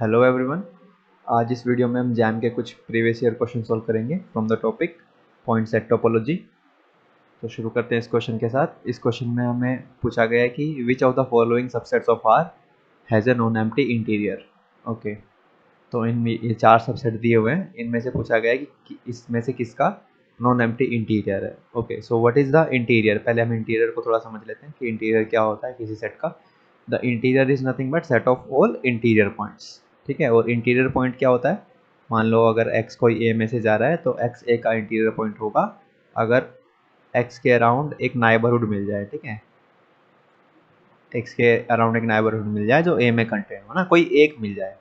Hello everyone. आज इस video में हम जैम के कुछ प्रीवियस ईयर क्वेश्चन सॉल्व करेंगे from the topic point set topology. तो शुरू करते हैं इस क्वेश्चन के साथ। इस क्वेश्चन में हमें पूछा गया है कि which of the following subsets of R has a non empty interior. Okay, तो इनमें ये चार सबसेट दिए हुए हैं, इनमें से पूछा गया है कि इसमें से किसका नॉन एम्प्टी इंटीरियर है। Okay, so what is the interior. पहले हम इंटीरियर को थोड़ा समझ लेते हैं कि इंटीरियर क्या होता है किसी सेट का। The interior is nothing but set of all interior points. ठीक है, और इंटीरियर पॉइंट क्या होता है, मान लो अगर x कोई a में से जा रहा है तो x a का इंटीरियर पॉइंट होगा अगर x के अराउंड एक नाइबरहुड मिल जाए। ठीक है, x के अराउंड एक नाइबरहुड मिल जाए जो a में कंटेन हो ना, कोई एक मिल जाए,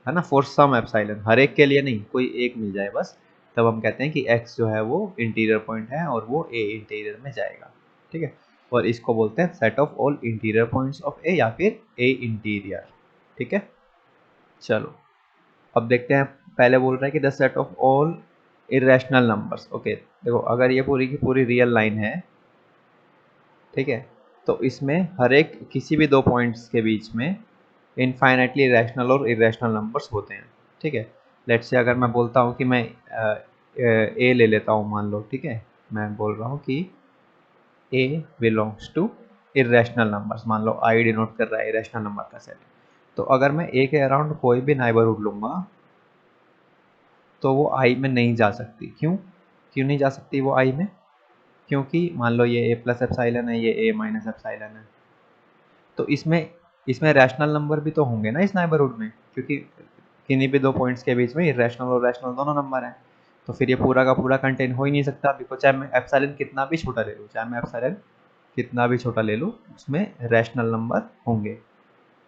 है ना, फॉर सम एप्सिलॉन, हर एक के लिए नहीं, कोई एक मिल जाए बस, तब हम कहते हैं कि x जो है वो इंटीरियर पॉइंट है और वो a इंटीरियर में जाएगा। ठीक है, और इसको बोलते हैं set of all interior points of a या फिर a इंटीरियर। ठीक है, चलो अब देखते हैं। पहले बोल रहा है कि the set of all irrational numbers. Okay, देखो अगर ये पूरी की पूरी रियल लाइन है, ठीक है, तो इसमें हर एक किसी भी दो पॉइंट्स के बीच में इनफाइनाइटली रैशनल और इरेशनल नंबर्स होते हैं। ठीक है, लेट्स से अगर मैं बोलता हूँ कि मैं ए ले लेता हूँ, मान लो, ठीक है, मैं बोल रहा हूँ कि ए बिलोंग्स टू इरेशनल नंबर्स, मान लो आई डिनोट कर रहा है इरेशनल नंबर का सेट। तो अगर मैं ए के अराउंड कोई भी नाइबरहुड लूँगा तो वो आई में नहीं जा सकती। क्यों क्यों नहीं जा सकती वो आई में? क्योंकि मान लो ये ए प्लस एप्साइलन है, ये ए माइनस एप्साइलन है, तो इसमें इसमें रैशनल नंबर भी तो होंगे ना इस नाइबरहुड में, क्योंकि किन्हीं भी दो पॉइंट्स के बीच में रैशनल और रैशनल दोनों नंबर हैं। तो फिर ये पूरा का पूरा कंटेन हो ही नहीं सकता, बिकॉज चाहे मैं एप्साइलन कितना भी छोटा ले लूँ, चाहे मैं एप्साइलन कितना भी छोटा ले लूँ, उसमें रैशनल नंबर होंगे।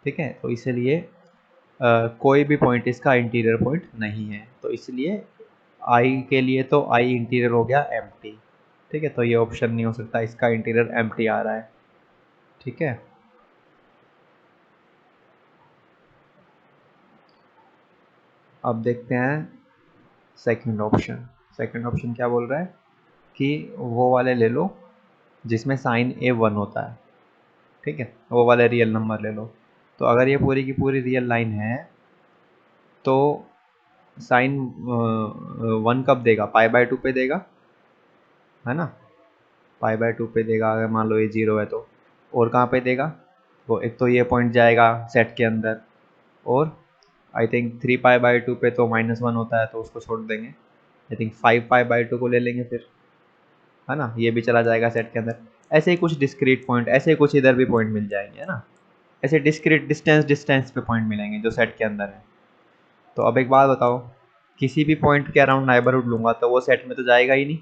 ठीक है, तो इसलिए कोई भी पॉइंट इसका इंटीरियर पॉइंट नहीं है, तो इसलिए आई के लिए तो आई इंटीरियर हो गया एम्प्टी। ठीक है, तो ये ऑप्शन नहीं हो सकता, इसका इंटीरियर एम्प्टी आ रहा है। ठीक है, अब देखते हैं सेकंड ऑप्शन। सेकंड ऑप्शन क्या बोल रहा है कि वो वाले ले लो जिसमें साइन ए वन होता है। ठीक है, वो वाले रियल नंबर ले लो। तो अगर ये पूरी की पूरी रियल लाइन है तो साइन वन कब देगा? पाई बाय टू पे देगा, है ना, पाई बाय टू पे देगा अगर मान लो ये जीरो है तो। और कहाँ पे देगा? वो एक तो ये पॉइंट जाएगा सेट के अंदर, और आई थिंक 3 पाई बाय 2 पे तो -1 होता है, तो उसको छोड़ देंगे। आई थिंक 5 पाई बाय 2 को ले लेंगे फिर, है ना, ये भी चला जाएगा सेट के अंदर। ऐसे ही कुछ डिस्क्रीट पॉइंट, ऐसे ही कुछ इधर भी पॉइंट मिल जाएंगे, है ना, ऐसे डिस्क्रीट डिस्टेंस डिस्टेंस पे पॉइंट मिलेंगे जो सेट के अंदर है। तो अब एक बात बताओ, किसी भी पॉइंट के अराउंड नाइबरहुड लूंगा तो वो सेट में तो जाएगा ही नहीं,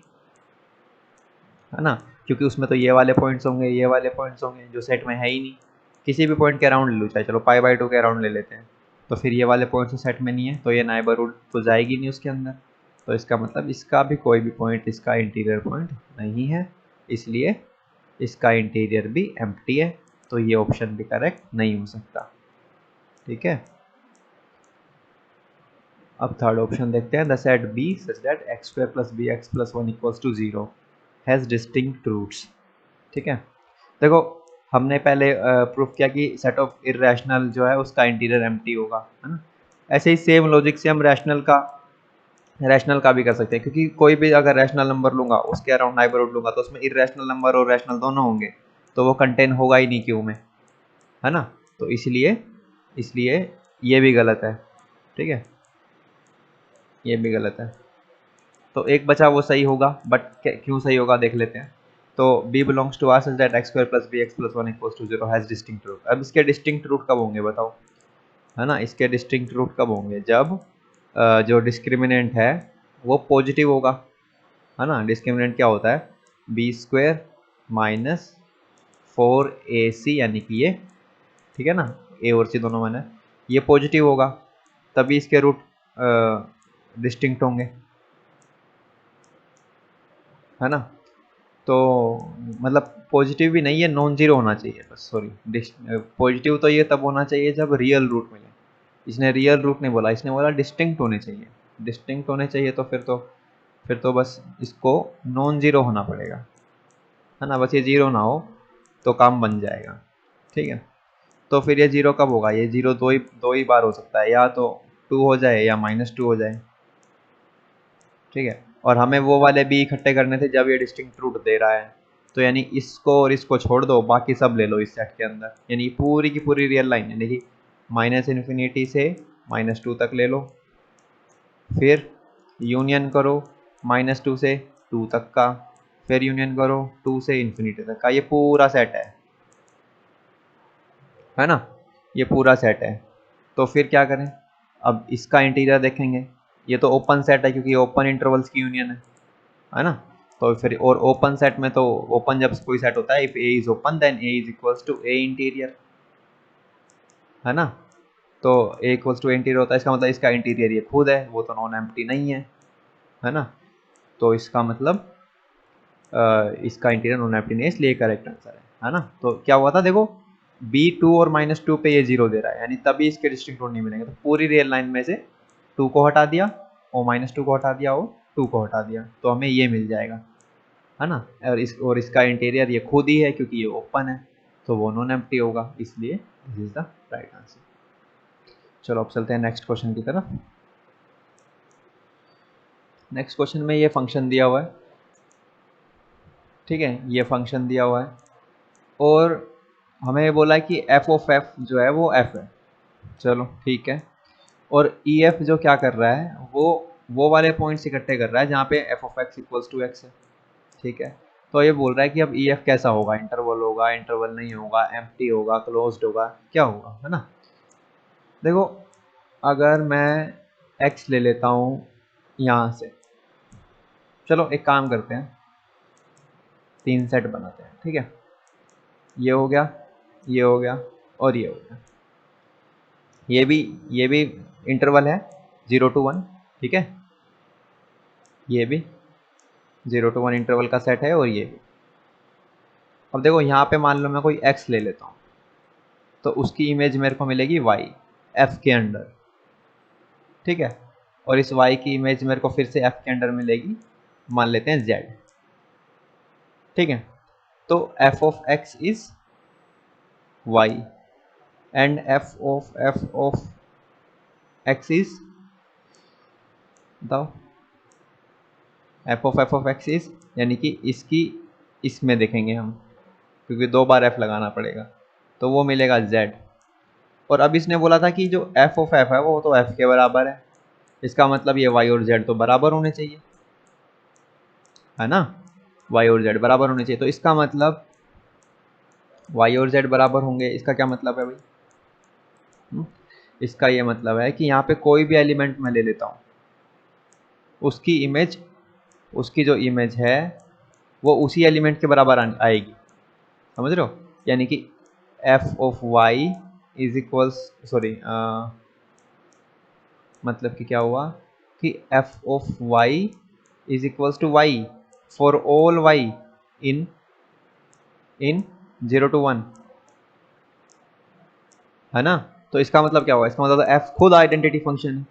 है ना, क्योंकि उसमें तो ये वाले पॉइंट्स होंगे, ये वाले पॉइंट्स होंगे जो सेट में है ही नहीं। किसी भी पॉइंट के अराउंड ले लो, चाहे चलो पाई बाय 2 के अराउंड ले लेते हैं, तो फिर ये वाले पॉइंट्स तो सेट में नहीं है, तो ये नाइबरहुड तो जाएगी नहीं उसके अंदर। तो इसका मतलब इसका भी कोई भी पॉइंट इसका इंटीरियर पॉइंट नहीं है, इसलिए इसका इंटीरियर भी एम्प्टी है, तो ये ऑप्शन भी करेक्ट नहीं हो सकता। ठीक है, अब थर्ड ऑप्शन देखते हैं। The set B such that x square plus b x plus one equals to zero has distinct roots. ठीक है, देखो हमने पहले प्रूफ किया कि सेट ऑफ इरेशनल जो है उसका इंटीरियर एम्प्टी होगा, है ना। ऐसे ही सेम लॉजिक से हम रैशनल का भी कर सकते हैं, क्योंकि कोई भी अगर रैशनल नंबर लूंगा उसके अराउंड नाइबरहुड लूंगा तो उसमें इरेशनल नंबर और रैशनल दोनों होंगे, तो वो कंटेन होगा ही नहीं क्यू में, है ना। तो इसलिए इसलिए ये भी गलत है। ठीक है, ये भी गलत है, तो एक बचा वो सही होगा, बट क्यों सही होगा देख लेते हैं। तो b belongs to R such that x square plus b x plus one equals to zero has distinct root. अब इसके डिस्टिंक्ट रूट कब होंगे बताओ, है ना, इसके डिस्टिंक्ट रूट कब होंगे? जब जो डिस्क्रिमिनेंट है वो पॉजिटिव होगा, है ना। डिस्क्रिमिनेंट क्या होता है? बी स्क्वायर माइनस 4ac, यानी कि ये, ठीक है ना, ए और सी दोनों माना, ये पॉजिटिव होगा, तभी इसके रूट डिस्टिंक्ट होंगे, है ना। तो मतलब पॉजिटिव भी नहीं है, नॉन जीरो होना चाहिए बस, सॉरी, पॉजिटिव तो ये तब होना चाहिए जब रियल रूट मिले। इसने रियल रूट नहीं बोला, इसने बोला डिस्टिंक्ट होने चाहिए। डिस्टिंक्ट होने चाहिए तो फिर तो बस इसको नॉन जीरो होना पड़ेगा, है ना, बस ये जीरो ना हो तो काम बन जाएगा। ठीक है, तो फिर ये जीरो कब होगा, ये जीरो दो ही बार हो सकता है, या तो 2 हो जाए या -2 हो जाए। ठीक है, और हमें वो वाले भी इकट्ठे करने थे जब ये डिस्टिंक्ट रूट दे रहा है। तो यानी इसको और इसको छोड़ दो, बाकी सब ले लो इस सेट के अंदर, यानी पूरी की पूरी रियल लाइन, यानी कि -∞ से -2 तक ले लो, फिर यूनियन करो -2 से 2 तक का, फिर यूनियन करो 2 से इन्फिनिटी तक का, ये पूरा सेट है ना, ये पूरा सेट है। तो फिर क्या करें, अब इसका इंटीरियर देखेंगे, ये तो ओपन सेट है क्योंकि ओपन इंटरवल्स की यूनियन है ना। तो फिर और ओपन सेट में तो ओपन जब कोई सेट होता है, if A is open then A is equals to A interior, है ना। तो A equals to A interior होता है, इसका मतलब इसका इंटीरियर ये खुद है, वो तो नॉन एम्प्टी नहीं है ना। तो इसका मतलब इसका इंटीरियर नॉन एम्प्टी नहीं है, इसलिए करेक्ट आंसर है ना। तो क्या हुआ था देखो, B2 और -2 पे ये 0 दे रहा है, यानी तभी इसके डिस्टिंक्ट रूट नहीं मिलेंगे। तो पूरी रियल लाइन में से 2 को हटा दिया और -2 को हटा दिया और 2 को हटा दिया, तो हमें ये मिल जाएगा, है ना। और इसका इंटीरियर ये खुद ही है क्योंकि ये ओपन है, तो वो नॉन एम्प्टी होगा, इसलिए this is the right answer. चलो अब चलते हैं नेक्स्ट क्वेश्चन की तरफ। नेक्स्ट क्वेश्चन में ये फंक्शन दिया हुआ है, ठीक है, ये फंक्शन दिया हुआ है और हमें बोला है कि f(f) जो है वो f है। चलो ठीक है, और EF जो क्या कर रहा है, वो वाले पॉइंट्स इकट्ठे कर रहा है जहाँ पे f(x) इक्वल्स टू x है। ठीक है, तो ये बोल रहा है कि अब EF कैसा होगा, इंटरवल होगा, इंटरवल नहीं होगा, एम्प्टी होगा, क्लोज्ड होगा, क्या होगा, है ना। देखो, अगर मैं x ले लेता हूँ यहाँ से, चलो एक काम करते हैं, 3 सेट बनाते हैं, ठीक है, ये हो गया, ये हो गया और ये हो गया, ये भी इंटरवल है 0 to 1, ठीक है, ये भी 0 to 1 इंटरवल का सेट है, और ये भी। अब देखो यहाँ पे मान लो मैं कोई x ले लेता हूँ, तो उसकी इमेज मेरे को मिलेगी y f के अंडर, ठीक है, और इस y की इमेज मेरे को फिर से f के अंडर मिलेगी, मान लेते हैं z, ठीक है। तो f of x is y and f of x is the f of x is, यानी कि इसकी इसमें देखेंगे हम, क्योंकि 2 बार f लगाना पड़ेगा, तो वो मिलेगा z। और अब इसने बोला था कि जो f of f है वो तो f के बराबर है, इसका मतलब ये y और z तो बराबर होने चाहिए, है ना, y और z बराबर होने चाहिए। तो इसका मतलब y और z बराबर होंगे, इसका क्या मतलब है भाई, इसका ये मतलब है कि यहाँ पे कोई भी एलिमेंट मैं ले लेता हूँ, उसकी इमेज, उसकी जो इमेज है वो उसी एलिमेंट के बराबर आएगी, समझ रहे हो, यानी कि f of y is equals, sorry, मतलब कि क्या हुआ कि f of y is equals to y for all y in 0 to 1, है ना। तो इसका मतलब क्या हुआ, इसका मतलब f खुद आइडेंटिटी फंक्शन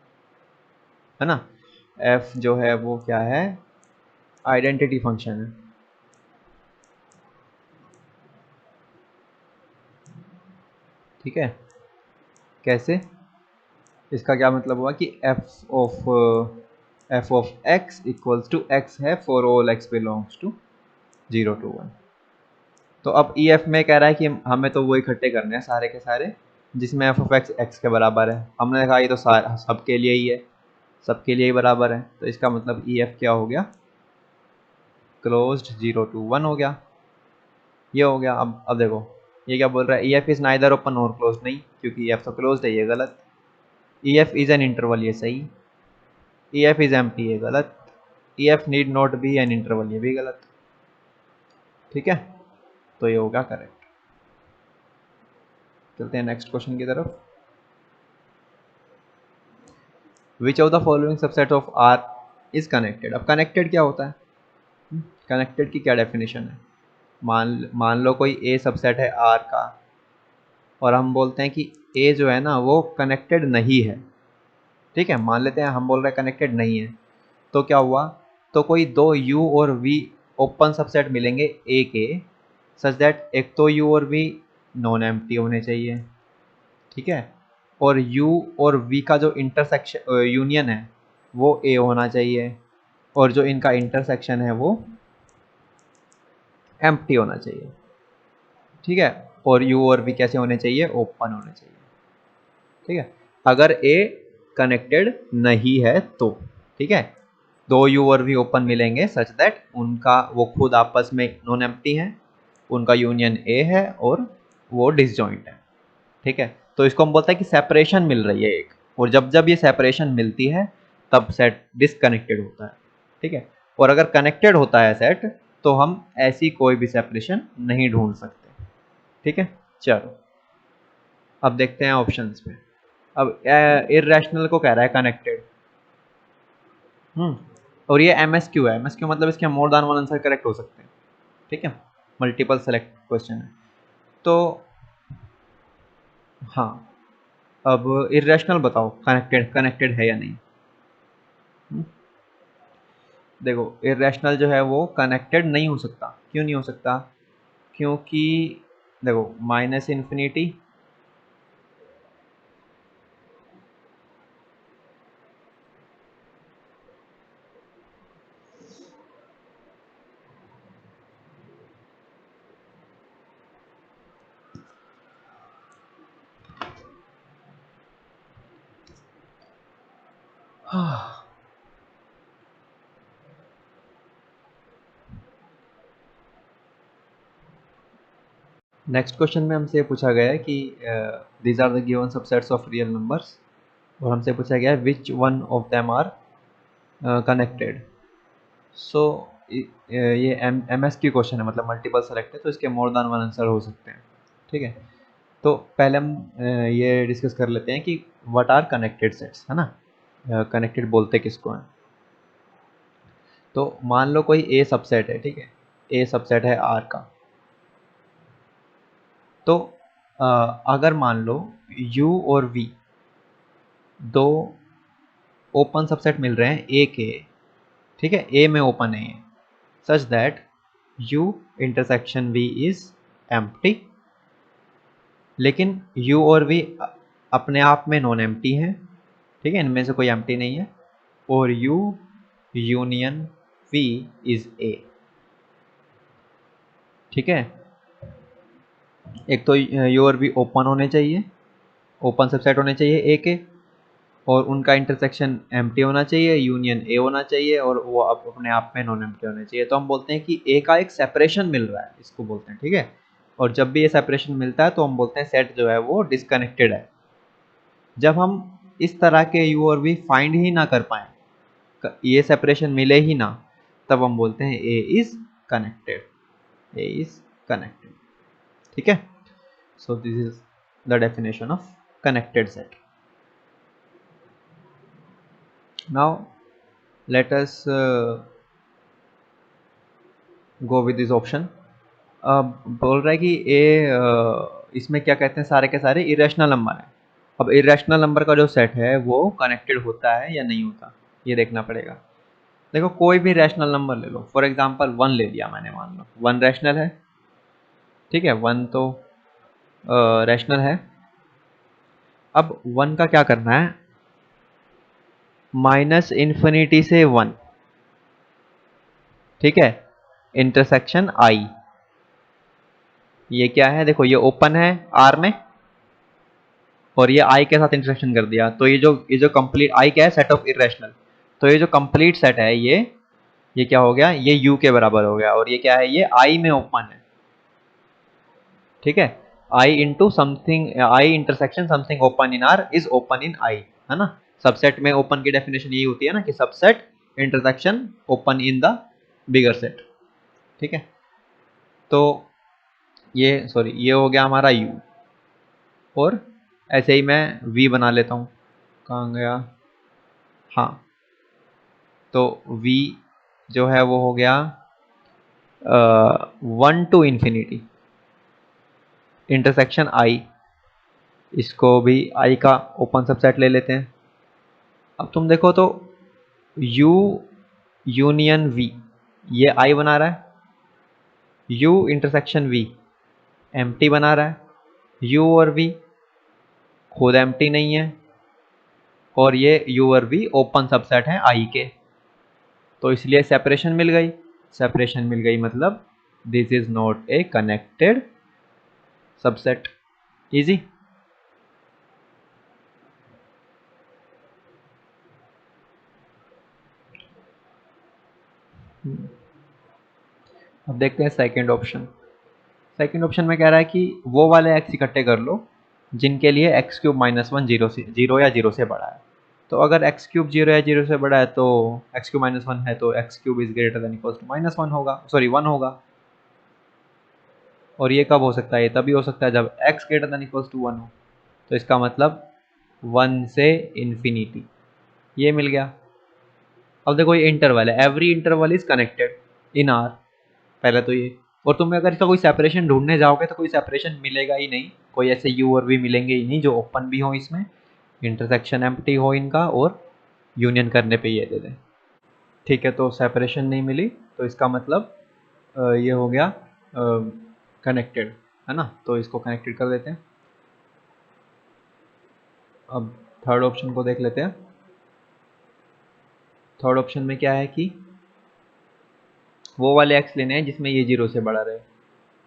है ना, f जो है वो क्या है, आइडेंटिटी फंक्शन है, ठीक है। कैसे, इसका क्या मतलब हुआ कि f of x equals to x है for all x belongs to 0 to 1। तो अब EF में कह रहा है कि हमें तो वो इकट्ठे करने हैं सारे के सारे जिसमें f of x x के बराबर है। हमने कहा ये तो सबके लिए ही है, सबके लिए ही बराबर है, तो इसका मतलब EF क्या हो गया, क्लोज्ड 0 to 1 हो गया, ये हो गया। अब देखो ये क्या बोल रहा है, EF इज नाइदर ओपन और क्लोज्ड, नहीं, क्योंकि EF तो क्लोज्ड है, ये गलत। EF इज एन इंटरवल, ये सही। EF इज एम्प्टी, ये गलत। EF need not be an interval, ये भी गलत, ठीक है। तो ये होगा करेक्ट। चलते हैं नेक्स्ट क्वेश्चन की तरफ। विच of the following subset of R is connected. अब कनेक्टेड क्या होता है, कनेक्टेड की क्या डेफिनेशन है, मान लो कोई A सबसेट है R का, और हम बोलते हैं कि A जो है ना वो कनेक्टेड नहीं है, ठीक है, मान लेते हैं, हम बोल रहे हैं कनेक्टेड नहीं है, तो क्या हुआ, तो कोई 2 U और V ओपन सबसेट मिलेंगे A के, सच दैट एक तो U और V नॉन एम्प्टी होने चाहिए, ठीक है, और u और v का जो इंटरसेक्शन यूनियन है वो a होना चाहिए, और जो इनका इंटरसेक्शन है वो एम्प्टी होना चाहिए। ठीक है, और u और v कैसे होने चाहिए, ओपन होने चाहिए। ठीक है, अगर a कनेक्टेड नहीं है तो, ठीक है, दो u और v ओपन मिलेंगे सच दैट उनका वो खुद आपस में नॉन एम्प्टी है, उनका यूनियन a है और वो डिसजॉइंट है। ठीक है, तो इसको हम बोलते हैं कि सेपरेशन मिल रही है एक, और जब जब ये सेपरेशन मिलती है तब सेट डिसकनेक्टेड होता है। ठीक है, और अगर कनेक्टेड होता है सेट तो हम ऐसी कोई भी सेपरेशन नहीं ढूंढ सकते। ठीक है, चलो अब देखते हैं ऑप्शंस पे। अब इर्रेशनल को कह रहा है कनेक्टेड, और ये MSQ है। MSQ मतलब इसके more than one answer correct हो सकते हैं। ठीक है, मल्टीपल सेलेक्ट क्वेश्चन है तो। हाँ, अब इर्रेशनल बताओ कनेक्टेड कनेक्टेड है या नहीं। देखो इर्रेशनल जो है वो कनेक्टेड नहीं हो सकता। क्यों नहीं हो सकता, क्योंकि देखो माइनस इन्फिनिटी नेक्स्ट क्वेश्चन में हमसे पूछा गया है कि these are the given subsets of real numbers, और हमसे पूछा गया है which one of them are connected. So ये MSQ क्वेश्चन है, मतलब मल्टीपल सेलेक्ट है, तो इसके मोर देन वन आंसर हो सकते हैं। ठीक है, तो पहले हम ये डिस्कस कर लेते हैं कि व्हाट आर कनेक्टेड सेट्स, है ना। कनेक्टेड बोलते किसको हैं। तो मान लो कोई A सबसेट है, ठीक है, A सबसेट है R का। तो अगर मान लो U और V दो ओपन सबसेट मिल रहे हैं A के, ठीक है, A में ओपन है such that U intersection V is empty, लेकिन U और V अपने आप में नॉन एम्प्टी हैं। ठीक है, इनमें से कोई एम्प्टी नहीं है, और U union V is A। ठीक है, एक तो U और V ओपन होने चाहिए, ओपन सबसेट होने चाहिए A के, और उनका इंटरसेक्शन एम्प्टी होना चाहिए, यूनियन A होना चाहिए, और वो अपने आप में नॉन एम्प्टी होने चाहिए। तो हम बोलते हैं कि A का एक सेपरेशन मिल रहा है, इसको बोलते हैं। ठीक है, और जब भी ये सेपरेशन मिलता है तो हम बोलते हैं सेट जो है वो डिसकनेक्टेड है। जब हम इस तरह के U और V फाइंड ही ना कर पाए, ये सेपरेशन मिले ही ना, तब हम बोलते हैं A is connected, A is connected. ठीक है, so this is the definition of connected set. Now let us go with this option। अब बोल रहा है कि इसमें क्या कहते हैं, सारे के सारे इरेशनल नंबर हैं। अब इरेशनल नंबर का जो सेट है वो कनेक्टेड होता है या नहीं होता, ये देखना पड़ेगा। देखो कोई भी रैशनल नंबर ले लो, फॉर एग्जांपल 1 ले लिया मैंने, मान लो 1 रैशनल है। ठीक है, 1 तो रैशनल है। अब 1 का क्या करना है, माइनस इन्फिनिटी से 1, ठीक है, इंटरसेक्शन I। ये क्या है, देखो ये ओपन है R में, और ये I के साथ इंटरसेक्शन कर दिया, तो ये जो कंप्लीट I क्या है, सेट ऑफ इरेशनल। तो ये जो कंप्लीट सेट है ये क्या हो गया, ये U के बराबर हो गया, और ये क्या है, ये I में ओपन है। ठीक है, I into something, I intersection something open in R is open in I, है ना। सबसेट में ओपन की डेफिनेशन यही होती है ना, कि subset intersection open in the bigger set. ठीक है, तो ये हो गया हमारा U, और ऐसे ही मैं V बना लेता हूँ। कहाँ गया, हाँ, तो V जो है वो हो गया 1 टू इन्फिनिटी इंटरसेक्शन I। इसको भी I का ओपन सबसेट ले लेते हैं। अब तुम देखो तो U यूनियन V ये I बना रहा है, U इंटरसेक्शन V एम्प्टी बना रहा है, U और V खुद एम्प्टी नहीं है, और ये यू और वी ओपन सबसेट है आई के, तो इसलिए सेपरेशन मिल गई। सेपरेशन मिल गई मतलब this is not a connected subset. Easy. अब देखते हैं सेकंड ऑप्शन। सेकंड ऑप्शन में कह रहा है कि वो वाले एक्स इकट्ठे कर लो जिनके लिए x cube minus one zero या जीरो से बड़ा है। तो अगर एक्स क्यूब जीरो या जीरो से बड़ा है तो एक्स क्यूब माइनस वन है, तो x cube is greater than equal to minus one होगा, सॉरी वन होगा। और ये कब हो सकता है? ये तभी हो सकता है जब x greater than equal to one हो। तो इसका मतलब वन से इन्फिनिटी, ये मिल गया। अब देखो ये इंटरवल है, every interval is connected in are, पहले तो ये। और तुम अगर इसका कोई सेपरेशन ढूंढने जाओगे तो कोई सेपरेशन मिलेगा ही नहीं, कोई ऐसे यू और वी मिलेंगे ही नहीं जो ओपन भी हो, इसमें इंटरसेक्शन एम्प्टी हो इनका, और यूनियन करने पे ये दे दें। ठीक है, तो सेपरेशन नहीं मिली, तो इसका मतलब ये हो गया कनेक्टेड, है ना। तो इसको कनेक्टेड कर देते हैं। अब थर्ड ऑप्शन को देख लेते हैं। थर्ड ऑप्शन में क्या है कि वो वाले एक्स लेने हैं जिसमें ये जीरो से बड़ा रहे।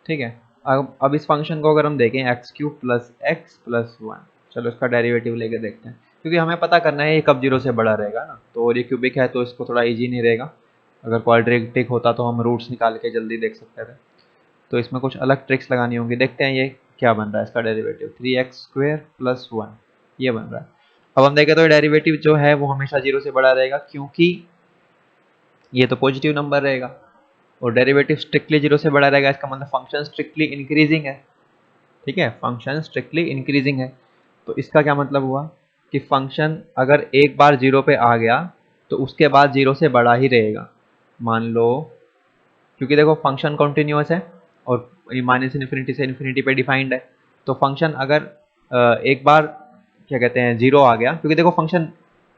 ठीक है, अब इस फंक्शन को अगर हम देखें x cube plus x plus one, चलो इसका डेरिवेटिव लेके देखते हैं, क्योंकि हमें पता करना है ये कब जीरो से बड़ा रहेगा ना। तो और ये क्यूबिक है तो इसको थोड़ा इजी नहीं रहेगा, अगर क्वाड्रेटिक होता तो हम रूट्स निकाल के जल्दी देख सकते थे। तो इसमें कुछ अलग ट्रिक्स लगानी होंगी। देखते हैं ये क्या बन रहा है इसका derivative, three x square plus one, ये बन रहा है। अब हम देखें तो डेरिवेटिव जो है वो हमेशा जीरो से बड़ा रहेगा, क्योंकि ये तो पॉजिटिव नंबर रहेगा, और डेरिवेटिव स्ट्रिक्टली जीरो से बड़ा रहेगा, इसका मतलब फंक्शन स्ट्रिक्टली इंक्रीजिंग है। ठीक है, फंक्शन स्ट्रिक्टली इंक्रीजिंग है। तो इसका क्या मतलब हुआ कि फंक्शन अगर एक बार जीरो पे आ गया तो उसके बाद जीरो से बड़ा ही रहेगा। मान लो, क्योंकि देखो फंक्शन कॉन्टिन्यूअस है और ये माइनस इन्फिनिटी से इन्फिनिटी पे डिफाइंड है, तो फंक्शन अगर एक बार क्या कहते हैं जीरो आ गया, क्योंकि देखो फंक्शन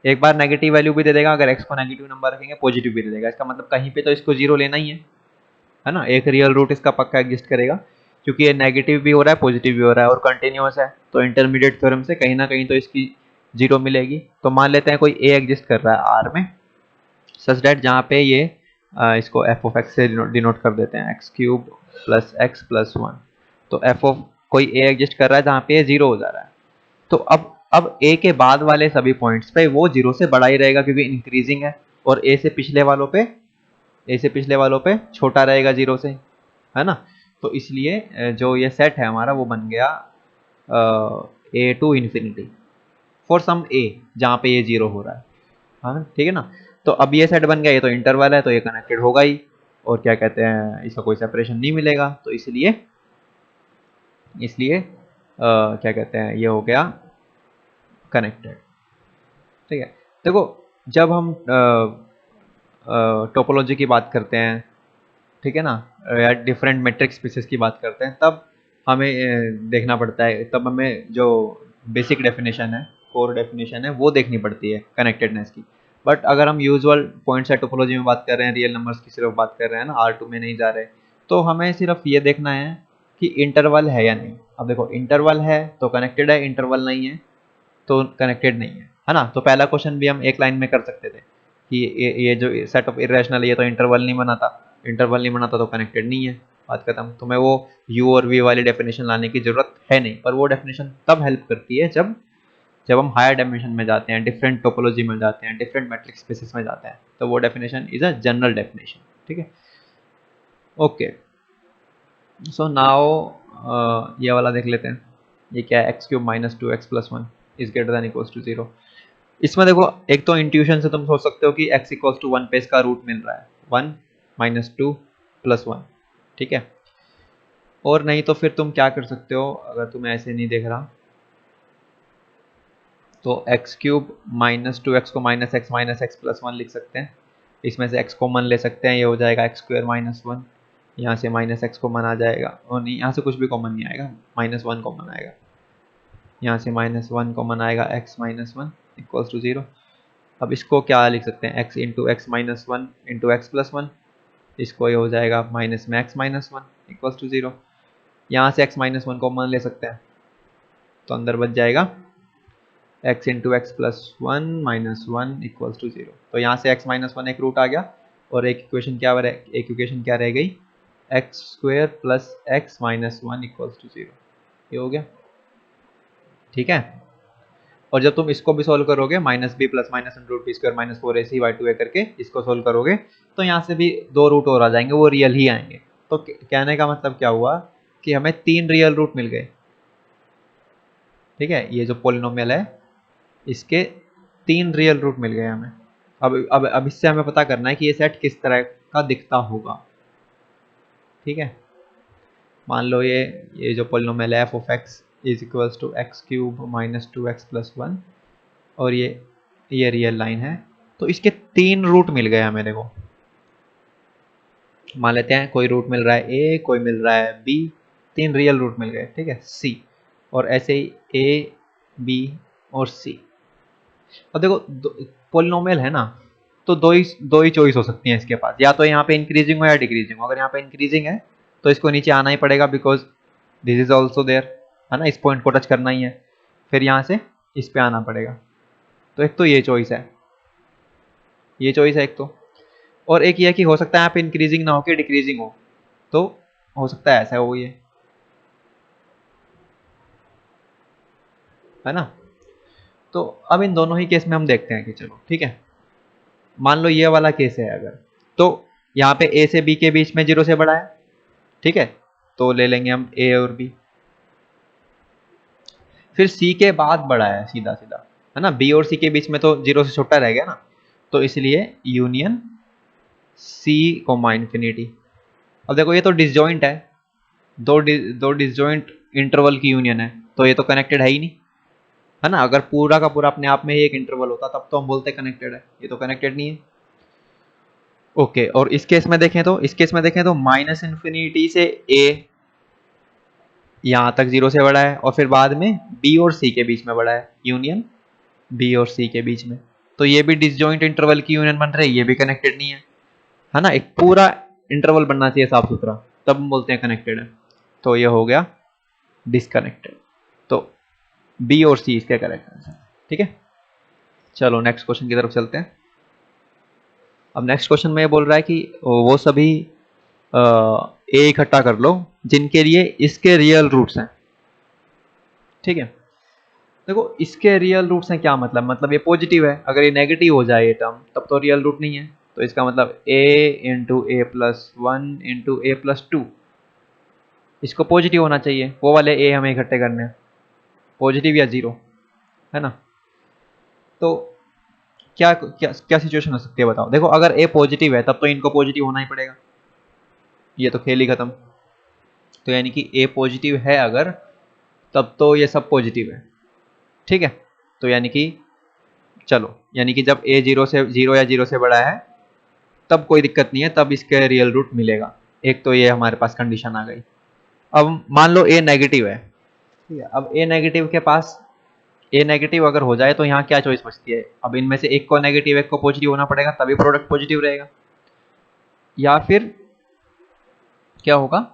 एक बार नेगेटिव वैल्यू भी दे देगा, अगर एक्स को नेगेटिव नंबर रखेंगे पॉजिटिव भी दे देगा, इसका मतलब कहीं पे तो इसको जीरो लेना ही है ना। एक रियल रूट इसका पक्का एग्जिस्ट करेगा, क्योंकि ये नेगेटिव भी हो रहा है पॉजिटिव भी हो रहा है और कंटिन्यूअस है, तो इंटरमीडिएट थ्योरम से कहीं ना कहीं तो इसकी जीरो मिलेगी। तो मान लेते हैं कोई ए एग्जिस्ट कर रहा है आर में, सच डेट जहाँ पे ये इसको एफ ऑफ एक्स से डिनोट कर देते हैं, x cube plus x plus one. तो एफ ऑफ कोई ए एग्जिस्ट कर रहा है जहाँ पे ये जीरो हो जा रहा है, तो अब ए के बाद वाले सभी पॉइंट्स पे वो जीरो से बड़ा ही रहेगा, क्योंकि इंक्रीजिंग है, और ए से पिछले वालों पे छोटा रहेगा जीरो से, है ना। तो इसलिए जो ये सेट है हमारा वो बन गया ए टू इन्फिनिटी फॉर सम ए जहाँ पे ये जीरो हो रहा है, हाँ ठीक है ना। तो अब ये सेट बन गया, ये तो इंटरवल है तो ये कनेक्टेड होगा ही, और क्या कहते हैं इसका कोई सेपरेशन नहीं मिलेगा, तो इसलिए इसलिए क्या कहते हैं ये हो गया कनेक्टेड। ठीक है, देखो जब हम टोपोलॉजी की बात करते हैं, ठीक है ना, या डिफरेंट मेट्रिक स्पीसीज की बात करते हैं, तब हमें देखना पड़ता है, तब हमें जो बेसिक डेफिनेशन है, कोर डेफिनेशन है, वो देखनी पड़ती है कनेक्टेडनेस की। बट अगर हम यूजुअल पॉइंट्स है टोपोलॉजी में बात कर रहे हैं, रियल नंबर्स की सिर्फ बात कर रहे हैं ना, R2 में नहीं जा रहे, तो हमें सिर्फ ये देखना है कि इंटरवल है या नहीं। अब देखो इंटरवल है तो कनेक्टेड है, इंटरवल नहीं है तो कनेक्टेड नहीं है ना। तो पहला क्वेश्चन भी हम एक लाइन में कर सकते थे कि ये जो सेट ऑफ इरेशनल, ये तो इंटरवल नहीं बनाता तो कनेक्टेड नहीं है, बात खत्म। तो मैं वो यू और वी वाली डेफिनेशन लाने की जरूरत है नहीं, पर वो डेफिनेशन तब हेल्प करती है जब हम हायर डायमेंशन में जाते हैं, डिफरेंट टोपोलॉजी में जाते हैं, डिफरेंट मैट्रिक्स स्पेसिस में जाते हैं, तो वो definition is a general definition. ठीक है, ओके। सो नाउ ये वाला देख लेते हैं, ये क्या है, x cube minus two x plus one is greater than equals to zero. इसमें देखो एक तो इंट्यूशन से तुम सोच सकते हो कि x इक्वल्स टू वन पे इसका रूट मिल रहा है, one minus two plus one, ठीक है। और नहीं तो फिर तुम क्या कर सकते हो, अगर तुम्हें ऐसे नहीं देख रहा तो x cube minus two x को माइनस एक्स प्लस वन लिख सकते हैं, इसमें से x कॉमन ले सकते हैं, ये हो जाएगा एक्स स्क्वायर माइनस वन, यहाँ से माइनस एक्स कॉमन आ जाएगा, और नहीं यहाँ से कुछ भी कॉमन नहीं आएगा, माइनस वन कॉमन आएगा, यहाँ से माइनस वन कॉमन आएगा, x minus one equals to zero. अब इसको क्या लिख सकते हैं, x into x minus one into x plus one, इसको ये हो जाएगा माइनस में x minus one equals to zero. यहाँ से x माइनस वन कॉमन ले सकते हैं, तो अंदर बच जाएगा x into x plus one minus one equals to 0। तो यहाँ से x माइनस वन एक रूट आ गया और एक इक्वेशन क्या रह गई, x square plus x minus one equals to 0। ये हो गया, ठीक है। और जब तुम इसको भी सोल्व करोगे minus b plus minus root b square minus 4ac by 2a करके इसको सोल्व करोगे तो यहाँ से भी दो रूट और आ जाएंगे, वो रियल ही आएंगे। तो कहने का मतलब क्या हुआ कि हमें 3 रियल रूट मिल गए, ठीक है। ये जो पोलिनोमियल है इसके 3 रियल रूट मिल गए हमें। अब इससे हमें पता करना है कि ये सेट किस तरह का दिखता होगा, ठीक है। मान लो ये जो पोलिनोमियल है f of x is equals to x cube minus 2x plus 1 और ये रियल लाइन है। तो इसके 3 रूट मिल गए हमें। देखो मान लेते हैं कोई रूट मिल रहा है ए, कोई मिल रहा है बी, 3 रियल रूट मिल गए, ठीक है, सी। और ऐसे ही ए बी और सी। अब देखो पोलिनोमियल है ना, तो दो ही चॉइस हो सकती है इसके पास, या तो यहाँ पे इंक्रीजिंग हो या डिक्रीजिंग हो। अगर यहाँ पे इंक्रीजिंग है तो इसको नीचे आना ही पड़ेगा because this is also there, है ना, इस पॉइंट को टच करना ही है। फिर यहाँ से इस पे आना पड़ेगा। तो एक तो ये चॉइस है, ये चॉइस है एक तो। और एक ये कि हो सकता है यहाँ पे इंक्रीजिंग ना हो के डिक्रीजिंग हो, तो हो सकता है ऐसा हो, ये है ना। तो अब इन दोनों ही केस में हम देखते हैं कि चलो ठीक है, मान लो ये वाला केस है अगर, तो यहाँ पे ए से बी के बीच में 0 से बड़ा है, ठीक है, तो ले लेंगे हम ए और बी। फिर सी के बाद बड़ा है सीधा सीधा, है ना, बी और सी के बीच में तो 0 से छोटा रह गया ना, तो इसलिए यूनियन सी कोमा इन्फिनिटी। अब देखो ये तो डिसजॉइंट है, दो डिसजॉइंट इंटरवल की यूनियन है, तो ये तो कनेक्टेड है ही नहीं, है ना। अगर पूरा का पूरा अपने आप में ही एक इंटरवल होता तब तो हम बोलते कनेक्टेड है, ये तो कनेक्टेड नहीं है। ओके, और इस केस में देखें तो माइनस इन्फिनिटी से ए यहाँ तक 0 से बड़ा है और फिर बाद में बी और सी के बीच में बड़ा है, यूनियन बी और सी के बीच में। तो ये भी डिसजॉइंट इंटरवल की यूनियन बन रही है, ये भी कनेक्टेड नहीं है ना। एक पूरा इंटरवल बनना चाहिए साफ सुथरा, तब हम बोलते हैं कनेक्टेड है। तो ये हो गया डिसकनेक्टेड। तो बी और सी इसके करेक्ट आंसर, ठीक है। चलो नेक्स्ट क्वेश्चन की तरफ चलते हैं। अब नेक्स्ट क्वेश्चन में ये बोल रहा है कि वो सभी ए इकट्ठा कर लो जिनके लिए इसके रियल रूट्स हैं, ठीक है। देखो इसके रियल रूट्स हैं क्या मतलब ये पॉजिटिव है, अगर ये नेगेटिव हो जाए ये टर्म तब तो रियल रूट नहीं है। तो इसका मतलब a into A plus one into A plus two, इसको पॉजिटिव होना चाहिए, वो वाले a हमें इकट्ठे करने हैं, पॉजिटिव या जीरो, है ना। तो क्या क्या क्या सिचुएशन हो सकती है बताओ। देखो अगर a पॉजिटिव है तब तो इनको पॉजिटिव होना ही पड़ेगा, ये तो खेल ही खत्म। तो यानी कि a पॉजिटिव है अगर, तब तो ये सब पॉजिटिव है, ठीक है। तो यानी कि चलो, यानी कि जब a जीरो या जीरो से बड़ा है तब कोई दिक्कत नहीं है, तब इसके रियल रूट मिलेगा। एक तो ये हमारे पास कंडीशन आ गई। अब मान लो a नेगेटिव है, ठीक है। अब a नेगेटिव के पास a नेगेटिव अगर हो जाए तो यहाँ क्या चॉइस बचती है, अब इनमें से एक को नेगेटिव एक को पॉजिटिव होना पड़ेगा तभी प्रोडक्ट पॉजिटिव रहेगा। या फिर क्या होगा,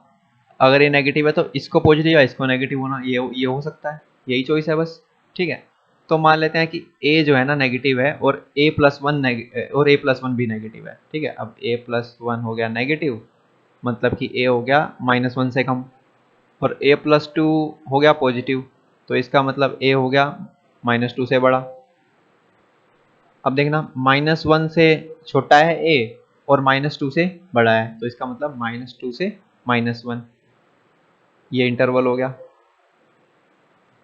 अगर ये नेगेटिव है तो इसको पॉजिटिव या इसको नेगेटिव होना, ये हो सकता है, यही चॉइस है बस, ठीक है। तो मान लेते हैं कि a जो है ना नेगेटिव है और a प्लस वन भी नेगेटिव है, ठीक है। अब a प्लस वन हो गया नेगेटिव, मतलब कि a हो गया माइनस वन से कम, और a प्लस टू हो गया पॉजिटिव, तो इसका मतलब a हो गया माइनस टू से बड़ा। अब देखना माइनस वन से छोटा है a और माइनस टू से बड़ा है, तो इसका मतलब माइनस टू से माइनस वन, ये इंटरवल हो गया,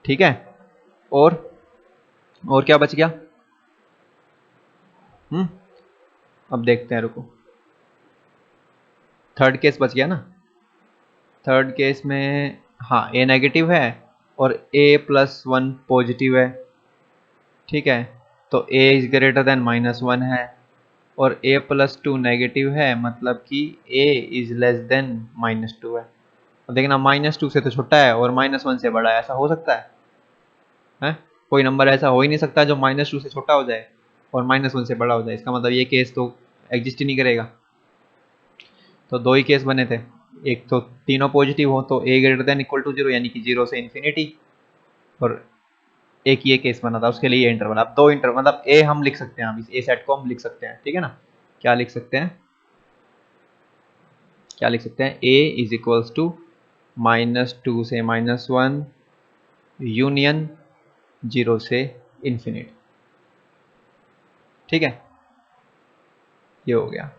ठीक है। और क्या बच गया, अब देखते हैं, रुको। थर्ड केस बच गया ना, थर्ड केस में हाँ a नेगेटिव है और a प्लस वन पॉजिटिव है, ठीक है। तो a is greater then minus one है और a प्लस टू नेगेटिव है, मतलब कि a is less then minus two है। तो देखना माइनस टू से तो छोटा है और माइनस वन से बड़ा है, ऐसा हो सकता है? कोई नंबर ऐसा हो ही नहीं सकता जो माइनस टू से छोटा हो जाए और माइनस वन से बड़ा हो जाए, इसका मतलब ये केस तो एग्जिस्ट ही नहीं करेगा। तो दो ही केस बने थे, एक तो तीनों पॉजिटिव हो तो a greater than equal to zero यानी कि जीरो से इन्फिनिटी, और एक ये केस बना था, उसके लिए ये इंटरवल। अब दो इंटरवल मतलब ए हम लिख सकते हैं, अब इस ए सेट को हम लिख सकते हैं, ठीक है ना। क्या लिख सकते हैं, क्या लिख सकते हैं, ए इज इक्वल्स टू -2 से -1 यूनियन 0 से इन्फिनिट, ठीक है, ये हो गया।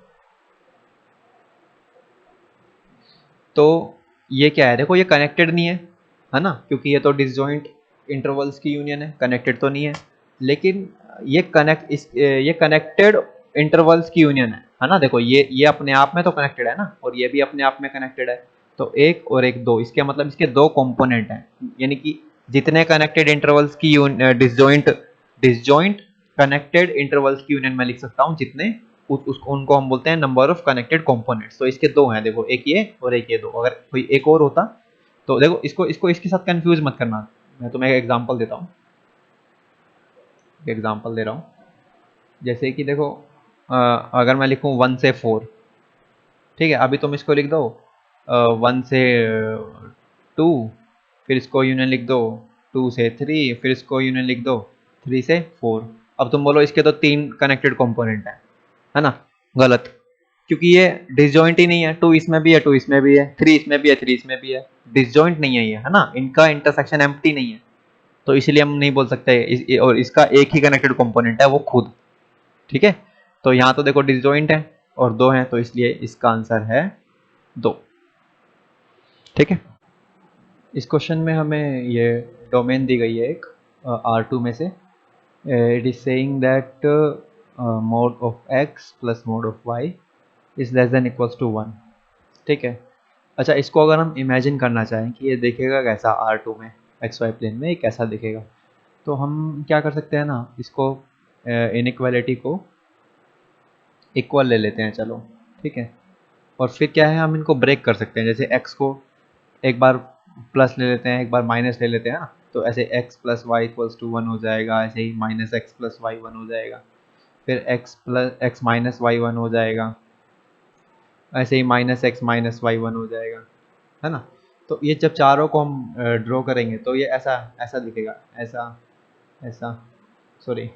तो ये क्या है, देखो ये कनेक्टेड नहीं है ना, क्योंकि ये तो डिसजॉइंट इंटरवल्स की यूनियन है, कनेक्टेड तो नहीं है। लेकिन ये कनेक्टेड इंटरवल्स की यूनियन है ना। देखो ये अपने आप में तो कनेक्टेड है ना, और ये भी अपने आप में कनेक्टेड है। तो एक और एक दो, इसके मतलब इसके दो कंपोनेंट हैं, यानी कि जितने कनेक्टेड इंटरवल्स की डिसजॉइंट डिसजॉइंट कनेक्टेड इंटरवल्स की यूनियन में लिख सकता हूँ जितने, उनको हम बोलते हैं नंबर ऑफ कनेक्टेड कंपोनेंट्स। तो इसके दो हैं, देखो एक ये और एक ये दो। अगर कोई एक और होता तो देखो इसको इसको इसके साथ कंफ्यूज मत करना। मैं तुम्हें एक एग्जांपल देता हूँ, एग्जांपल दे रहा हूँ। जैसे कि देखो अगर मैं लिखूँ 1 से 4, ठीक है, अभी तुम इसको लिख दो 1 से 2, फिर इसको यूनियन लिख दो 2 से 3, फिर इसको यूनियन लिख दो 3 से 4। अब तुम बोलो इसके तो तीन कनेक्टेड कंपोनेंट है ना। गलत, क्योंकि ये डिसजॉइंट ही नहीं है। 2 इसमें भी है, 2 इसमें भी है, 3 इसमें भी है, 3 इसमें भी है। डिसजॉइंट नहीं है ये, है ना, इनका इंटरसेक्शन एम्प्टी नहीं है। तो इसलिए हम नहीं बोल सकते और इसका एक ही कनेक्टेड कंपोनेंट है, वो खुद, ठीक है। तो यहाँ तो देखो डिसजॉइंट है और दो हैं, तो इसलिए इसका आंसर है 2, ठीक है। इस क्वेश्चन में हमें ये डोमेन दी गई है एक R2 में से। It is saying that mod of x plus mod of y is less than equals to 1, ठीक है। अच्छा, इसको अगर हम इमेजिन करना चाहें कि ये दिखेगा कैसा R2 में, XY प्लेन में ये कैसा दिखेगा, तो हम क्या कर सकते हैं ना, इसको इनइक्वालिटी को इक्वल ले लेते हैं, चलो, ठीक है। और फिर क्या है, हम इनको ब्रेक कर सकते हैं। जैसे x को एक बार प्लस ले लेते हैं, एक बार माइनस ले लेते हैं ना, तो ऐसे x plus y equals to 1 हो जाएगा, ऐसे ही माइनस एक्स प्लस वाई 1 हो जाएगा, फिर x माइनस वाई 1 हो जाएगा, ऐसे ही माइनस एक्स माइनस वाई 1 हो जाएगा, है ना। तो ये जब चारों को हम ड्रॉ करेंगे तो ये ऐसा ऐसा दिखेगा, ऐसा ऐसा, सॉरी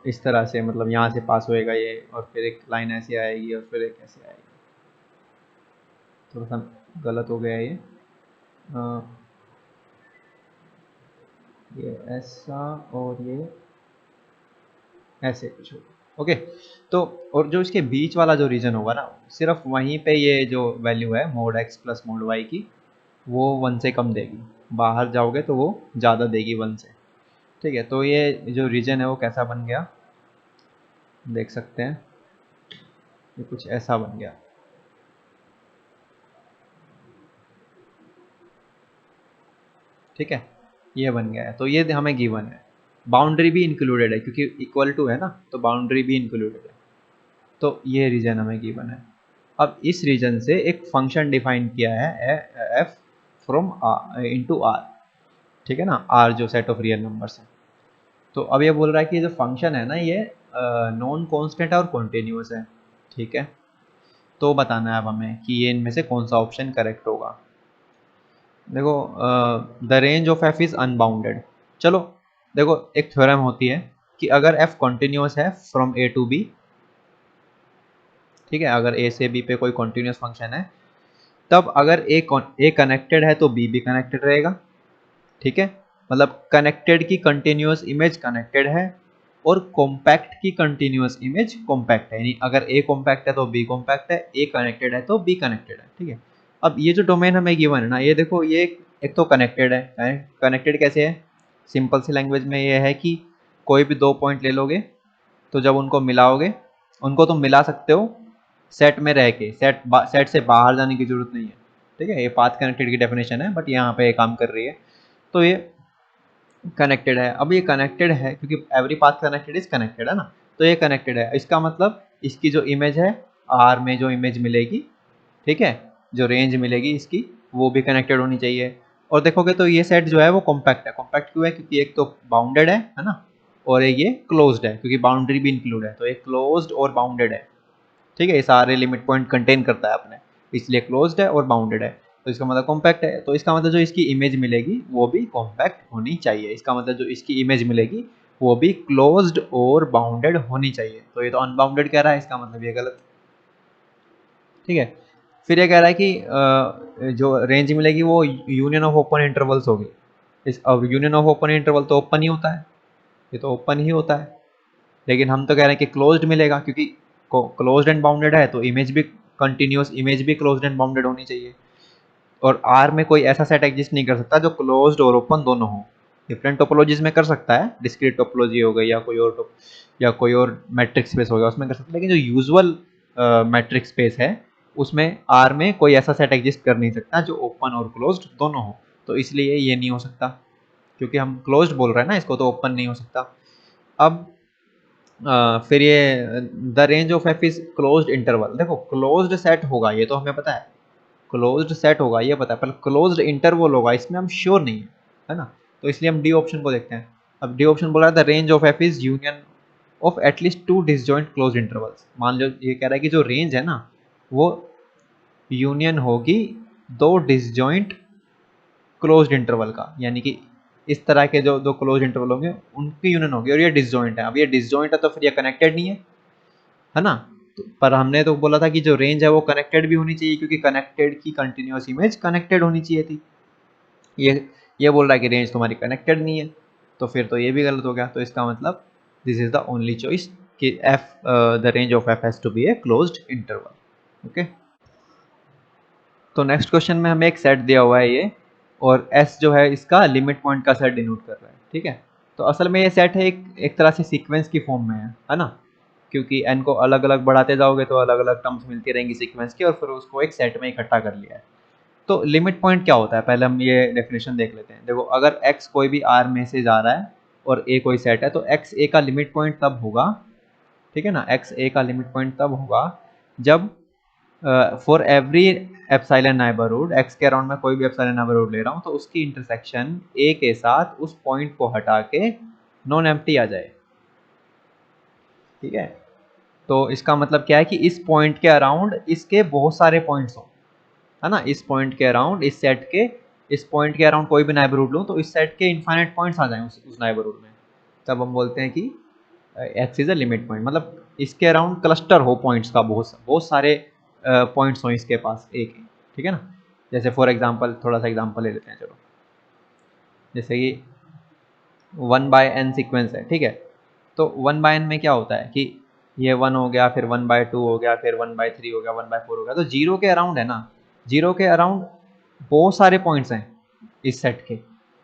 इस तरह से, मतलब यहाँ से पास होएगा ये, और फिर एक लाइन ऐसे आएगी और फिर एक ऐसे आएगी। थोड़ा सा गलत हो गया ये ऐसा और ये ऐसे कुछ होगा, ओके। तो और जो इसके बीच वाला जो रीजन होगा ना, सिर्फ वहीं पे ये जो वैल्यू है mode x plus mode y की, वो 1 से कम देगी। बाहर जाओगे तो वो ज़्यादा देगी 1 से, ठीक है। तो ये जो रीजन है वो कैसा बन गया, देख सकते हैं, ये कुछ ऐसा बन गया, ठीक है, ये बन गया है। तो ये हमें गिवन है, बाउंड्री भी इंक्लूडेड है क्योंकि इक्वल टू है ना, तो बाउंड्री भी इंक्लूडेड है। तो ये रीजन हमें गिवन है। अब इस रीजन से एक फंक्शन डिफाइन किया है एफ फ्रॉम इनटू आर, ठीक है ना, आर जो सेट ऑफ रियल नंबर्स है। तो अब ये बोल रहा है कि जो फंक्शन है ना, ये नॉन कांस्टेंट है और कॉन्टिन्यूस है, ठीक है। तो बताना है अब हमें कि ये इनमें से कौन सा ऑप्शन करेक्ट होगा। देखो the range of F is unbounded. चलो देखो, एक थ्योरम होती है कि अगर एफ कॉन्टिन्यूस है फ्रॉम ए टू बी, ठीक है, अगर ए से बी पे कोई कॉन्टिन्यूस फंक्शन है, तब अगर ए कनेक्टेड है तो बी भी कनेक्टेड रहेगा, ठीक है। मतलब कनेक्टेड की कंटिन्यूस इमेज कनेक्टेड है, और कॉम्पैक्ट की कंटिन्यूस इमेज कॉम्पैक्ट है, यानी अगर ए कॉम्पैक्ट है तो बी कॉम्पैक्ट है, ए कनेक्टेड है तो बी कनेक्टेड है, ठीक है। अब ये जो डोमेन हमें गिवन है ना, ये देखो, ये एक तो कनेक्टेड है। कनेक्टेड कैसे है, सिंपल सी लैंग्वेज में ये है कि कोई भी दो पॉइंट ले लोगे, तो जब उनको मिलाओगे, उनको तुम मिला सकते हो सेट में रह के, सेट से बाहर जाने की जरूरत नहीं है, ठीक है। ये पाथ कनेक्टेड की डेफिनेशन है, बट यहाँ पे काम कर रही है। तो ये कनेक्टेड है। अब ये कनेक्टेड है क्योंकि every path connected is connected, है ना। तो ये कनेक्टेड है, इसका मतलब इसकी जो इमेज है, आर में जो इमेज मिलेगी, ठीक है, जो रेंज मिलेगी इसकी, वो भी कनेक्टेड होनी चाहिए। और देखोगे तो ये सेट जो है वो कॉम्पैक्ट है। कॉम्पैक्ट क्यों है, क्योंकि एक तो बाउंडेड है ना, और एक ये क्लोज्ड है क्योंकि बाउंड्री भी इंक्लूड है। तो एक क्लोज्ड और बाउंडेड है, ठीक है, ये सारे लिमिट पॉइंट कंटेन करता है अपने, इसलिए क्लोज्ड है और बाउंडेड है। तो इसका मतलब कॉम्पैक्ट है। तो इसका मतलब जो इसकी इमेज मिलेगी वो भी कॉम्पैक्ट होनी चाहिए। इसका मतलब जो इसकी इमेज मिलेगी वो भी क्लोज्ड और बाउंडेड होनी चाहिए। तो ये तो अनबाउंडेड कह रहा है, इसका मतलब ये गलत। ठीक है, फिर ये कह रहा है कि जो रेंज मिलेगी वो यूनियन ऑफ ओपन इंटरवल्स होगी। इस अब यूनियन ऑफ ओपन इंटरवल तो ओपन ही होता है, ये तो ओपन ही होता है। लेकिन हम तो कह रहे हैं कि क्लोज्ड मिलेगा, क्योंकि क्लोज्ड एंड बाउंडेड है तो इमेज भी कंटिन्यूस, इमेज भी क्लोज्ड एंड बाउंडेड होनी चाहिए। और आर में कोई ऐसा सेट एग्जिस्ट नहीं कर सकता जो क्लोज्ड और ओपन दोनों हो। डिफरेंट टोपोलॉजीज में कर सकता है, डिस्क्रीट टोपोलॉजी हो गई या कोई और मैट्रिक्स स्पेस हो गया, उसमें कर सकता है। लेकिन जो यूजुअल मैट्रिक्स स्पेस है उसमें आर में कोई ऐसा सेट एग्जिस्ट कर नहीं सकता जो ओपन और क्लोज्ड दोनों हो। तो इसलिए ये नहीं हो सकता, क्योंकि हम क्लोज्ड बोल रहे हैं ना इसको, तो ओपन नहीं हो सकता। अब फिर ये the range of F is closed interval. देखो क्लोज्ड सेट होगा ये तो हमें पता है, क्लोज्ड सेट होगा ये पता है, पर क्लोज्ड इंटरवल होगा इसमें हम श्योर नहीं है ना। तो इसलिए हम डी ऑप्शन को देखते हैं। अब डी ऑप्शन बोल रहा है the range of F is union of at least to disjoint closed intervals. मान लो ये कह रहा है कि जो रेंज है ना वो यूनियन होगी दो डिसजॉइंट क्लोज्ड इंटरवल का, यानी कि इस तरह के जो दो क्लोज इंटरवल होंगे उनकी यूनियन होगी, और ये डिसजॉइंट है। अब ये डिसजॉइंट है तो फिर ये कनेक्टेड नहीं है ना। तो पर हमने तो बोला था कि जो रेंज है वो कनेक्टेड भी होनी चाहिए, क्योंकि कनेक्टेड की कंटिन्यूअस इमेज कनेक्टेड होनी चाहिए थी। ये बोल रहा है कि रेंज तुम्हारी कनेक्टेड नहीं है, तो फिर तो ये भी गलत हो गया। तो इसका मतलब this is the only choice कि f the range of f has to be a closed interval. Okay, तो नेक्स्ट क्वेश्चन में हमें एक सेट दिया हुआ है ये, और एस जो है इसका लिमिट पॉइंट का सेट डिनोट कर रहा है। ठीक है, तो असल में ये सेट है एक तरह से सीक्वेंस की फॉर्म में है ना, क्योंकि एन को अलग अलग बढ़ाते जाओगे तो अलग अलग टर्म्स मिलती रहेंगी सीक्वेंस की, और फिर उसको एक सेट में इकट्ठा कर लिया है। तो लिमिट पॉइंट क्या होता है, पहले हम ये डेफिनेशन देख लेते हैं। देखो अगर x कोई भी r में से जा रहा है और a कोई सेट है, तो x a का लिमिट पॉइंट तब होगा, ठीक है ना, x a का लिमिट पॉइंट तब होगा जब for every epsilon neighbourhood, x के अराउंड में कोई भी एप्सिलॉन नाइबरहुड ले रहा हूँ तो उसकी इंटरसेक्शन a के साथ उस पॉइंट को हटा के नॉन एम्प्टी आ जाए। ठीक है, तो इसका मतलब क्या है कि इस पॉइंट के अराउंड इसके बहुत सारे पॉइंट्स हो, है ना। इस पॉइंट के अराउंड, इस सेट के इस पॉइंट के अराउंड कोई भी नाइबरहुड लूँ तो इस सेट के इनफाइनाइट पॉइंट्स आ जाएं उस नाइबरहुड में, तब हम बोलते हैं कि x is a limit point. मतलब इसके अराउंड क्लस्टर हो पॉइंट्स का, बहुत सारे पॉइंट्स हो इसके पास एक ही। ठीक है ना, जैसे फॉर एग्जांपल थोड़ा सा एग्जांपल ले लेते हैं चलो। जैसे कि 1/n सीक्वेंस है, ठीक है। तो 1/n में क्या होता है कि ये 1 हो गया, फिर 1/2 हो गया, फिर 1/3 हो गया, 1/4 हो गया। तो जीरो के अराउंड है ना, जीरो के अराउंड बहुत सारे पॉइंट्स हैं इस सेट के।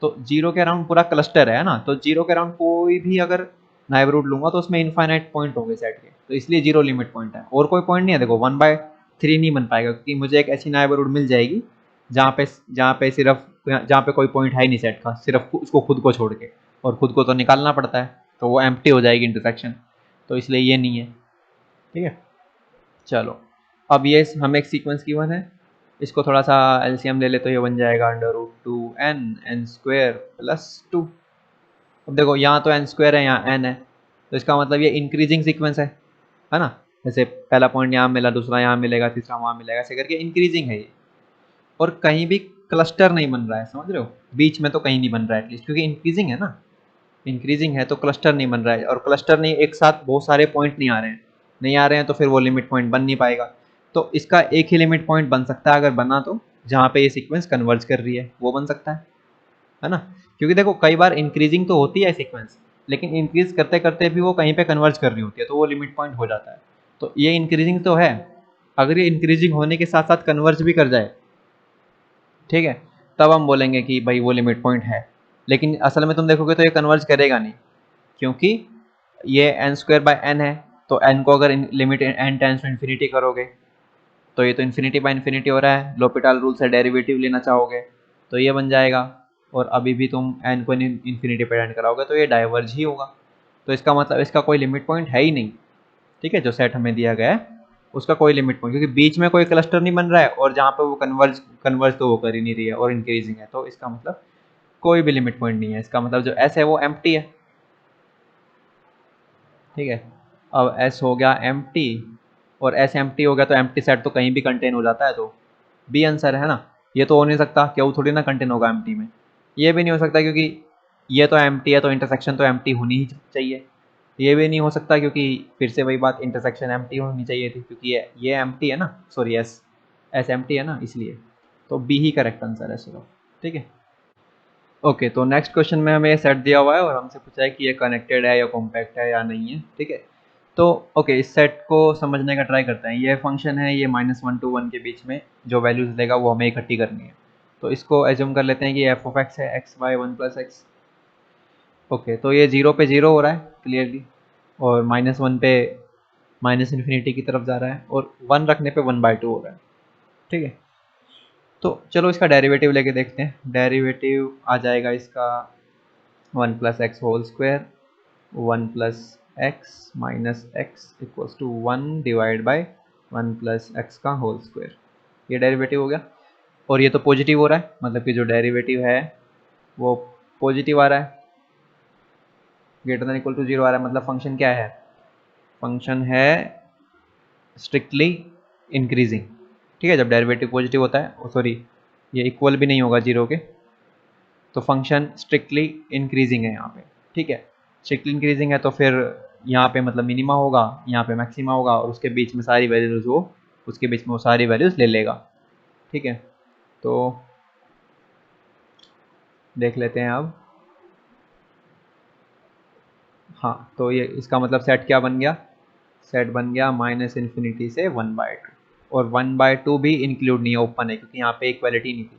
तो जीरो के अराउंड पूरा क्लस्टर है ना, तो जीरो के अराउंड कोई भी अगर नाइबरहुड लूंगा तो उसमें इनफाइनाइट पॉइंट होंगे सेट के, तो इसलिए जीरो लिमिट पॉइंट है। और कोई पॉइंट नहीं है, देखो 1/3 नहीं बन पाएगा, क्योंकि मुझे एक ऐसी नाइबरहुड मिल जाएगी जहाँ पे कोई पॉइंट है ही नहीं सेट का, सिर्फ उसको खुद को छोड़ के, और खुद को तो निकालना पड़ता है, तो वो एम्प्टी हो जाएगी इंटरसेक्शन, तो इसलिए ये नहीं है। ठीक है, चलो अब ये हमें एक सीक्वेंस गिवन है, इसको थोड़ा सा एलसीएम ले ले तो ये बन जाएगा √2n n स्क्वायर प्लस 2। अब देखो यहाँ तो n स्क्वायर है, यहाँ n है, तो इसका मतलब ये इंक्रीजिंग सीक्वेंस है ना। जैसे पहला पॉइंट यहाँ मिला, दूसरा यहाँ मिलेगा, तीसरा वहाँ मिलेगा, ऐसे करके इंक्रीजिंग है ये। और कहीं भी क्लस्टर नहीं बन रहा है, समझ रहे हो, बीच में तो कहीं नहीं बन रहा है एटलीस्ट, क्योंकि इंक्रीजिंग है ना, इंक्रीजिंग है तो क्लस्टर नहीं बन रहा है, और क्लस्टर नहीं, एक साथ बहुत सारे पॉइंट नहीं आ रहे हैं तो फिर वो लिमिट पॉइंट बन नहीं पाएगा। तो इसका एक ही लिमिट पॉइंट बन सकता है अगर बना तो, जहाँ पे ये सीक्वेंस कन्वर्ज कर रही है वो बन सकता है ना। क्योंकि देखो कई बार इंक्रीजिंग तो होती है सीक्वेंस, लेकिन इंक्रीज करते करते भी वो कहीं पे कन्वर्ज कर रही होती है, तो वो लिमिट पॉइंट हो जाता है। तो ये इंक्रीजिंग तो है, अगर ये इंक्रीजिंग होने के साथ साथ कन्वर्ज भी कर जाए, ठीक है, तब हम बोलेंगे कि भाई वो लिमिट पॉइंट है। लेकिन असल में तुम देखोगे तो ये कन्वर्ज करेगा नहीं, क्योंकि ये n² है, तो n को अगर limit n tends to infinity करोगे तो ये तो इन्फिनिटी बाय इन्फिनिटी हो रहा है, लोपिटाल रूल से डेरिवेटिव लेना चाहोगे तो ये बन जाएगा, और अभी भी तुम n को इन्फिनिटी पे एंड कराओगे तो ये डाइवर्ज ही होगा। तो इसका मतलब इसका कोई लिमिट पॉइंट है ही नहीं। ठीक है, जो सेट हमें दिया गया है उसका कोई लिमिट पॉइंट, क्योंकि बीच में कोई क्लस्टर नहीं बन रहा है, और जहाँ पे वो कन्वर्ज तो वो कर ही नहीं रही है और इंक्रीजिंग है, तो इसका मतलब कोई भी लिमिट पॉइंट नहीं है। इसका मतलब जो एस है वो एम्प्टी है। ठीक है, अब एस हो गया एम्प्टी, और एस एम्प्टी हो गया तो एम्प्टी सेट तो कहीं भी कंटेन हो जाता है, तो बी आंसर है ना। ये तो हो नहीं सकता, क्यों थोड़ी ना कंटेन होगा एम्प्टी में। ये भी नहीं हो सकता क्योंकि ये तो एम्प्टी है, तो इंटरसेक्शन तो एम्प्टी होनी ही चाहिए। ये भी नहीं हो सकता क्योंकि फिर से वही बात, इंटरसेक्शन एम्प्टी होनी चाहिए थी क्योंकि ये एम्प्टी है ना, सॉरी एस एस एम्प्टी है ना, इसलिए। तो बी ही करेक्ट आंसर है, चलो ठीक है। ओके, तो नेक्स्ट क्वेश्चन में हमें सेट दिया हुआ है और हमसे पूछा है कि ये कनेक्टेड है या कॉम्पैक्ट है या नहीं है, ठीक है। तो ओके, इस सेट को समझने का ट्राई करते हैं। ये फंक्शन है, ये -1 to 1 के बीच में जो वैल्यूज देगा वो हमें इकट्ठी करनी है। तो इसको एज्यूम कर लेते हैं कि एफ ऑफ एक्स है एक्स बाई 1+x। ओके, तो ये 0 पे 0 हो रहा है क्लियरली, और -1 पे -∞ की तरफ जा रहा है, और 1 रखने पे 1/2 हो रहा है, ठीक है। तो चलो इसका डेरिवेटिव लेके देखते हैं। डेरिवेटिव आ जाएगा इसका 1+x² 1+x minus x equals to 1 divide by 1+x²। ये डेरिवेटिव हो गया, और ये तो पॉजिटिव हो रहा है, मतलब कि जो डेरिवेटिव है वो पॉजिटिव आ रहा है, ग्रेटर देन इक्वल टू 0 आ रहा है। मतलब फंक्शन क्या है, फंक्शन है स्ट्रिक्टली इंक्रीजिंग, ठीक है। जब डेरिवेटिव पॉजिटिव होता है, सॉरी ये इक्वल भी नहीं होगा 0 के, तो फंक्शन स्ट्रिक्टली इंक्रीजिंग है यहाँ पे, ठीक है। स्ट्रिक्टली इंक्रीजिंग है तो फिर यहाँ पे मतलब मिनिमा होगा, यहाँ पे मैक्सिमा होगा, और उसके बीच में सारी वैल्यूज वो उसके बीच में वो सारी वैल्यूज ले लेगा, ठीक है। तो देख लेते हैं अब। हाँ, तो ये इसका मतलब सेट क्या बन गया, सेट बन गया -∞ से 1/2, और 1/2 भी इंक्लूड नहीं है, ओपन है क्योंकि यहाँ पे इक्वालिटी नहीं थी,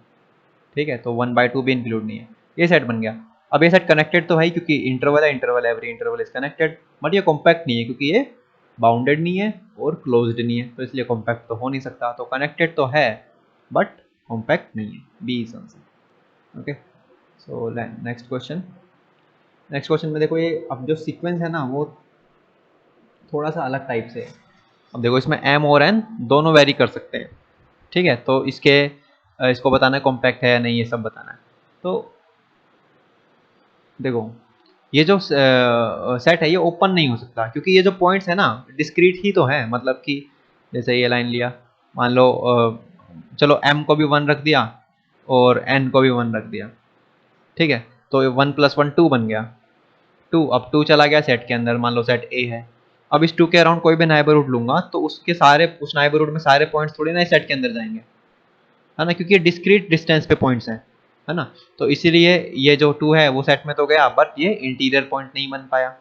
ठीक है। तो 1/2 भी इंक्लूड नहीं है, ये सेट बन गया। अब ये सेट कनेक्टेड तो है ही क्योंकि इंटरवल है, interval every interval is connected, but ये कॉम्पैक्ट नहीं है क्योंकि ये बाउंडेड नहीं है और क्लोज्ड नहीं है, तो इसलिए कॉम्पैक्ट तो हो नहीं सकता। तो कनेक्टेड तो है बट कॉम्पैक्ट नहीं है, B is answer. Okay, so next question. Next question में देखो, ये अब जो सीक्वेंस है ना वो थोड़ा सा अलग टाइप से है। अब देखो इसमें m और n दोनों वेरी कर सकते हैं, ठीक है। तो इसको बताना है कॉम्पैक्ट है या नहीं, ये सब बताना है। तो देखो ये जो सेट है ये ओपन नहीं हो सकता क्योंकि ये जो पॉइंट्स है ना डिस्क्रीट ही तो है, मतलब कि जैसे ये लाइन लिया, मान लो चलो m को भी 1 रख दिया और n को भी 1 रख दिया, ठीक है। तो 1 + 1 2 बन गया, 2, अब 2 चला गया सेट के अंदर, मान लो सेट A है। अब इस 2 के अराउंड कोई भी नाइबरहुड लूंगा तो उसके सारे उस नाइबरहुड में सारे पॉइंट्स थोड़ी ना इस सेट के अंदर जाएंगे, है ना, क्योंकि ये डिस्क्रीट डिस्टेंस पे पॉइंट्स हैं, है ना। तो इसीलिए ये जो 2 है वो सेट में तो गया, बट ये इंटीरियर पॉइंट नहीं बन पाया,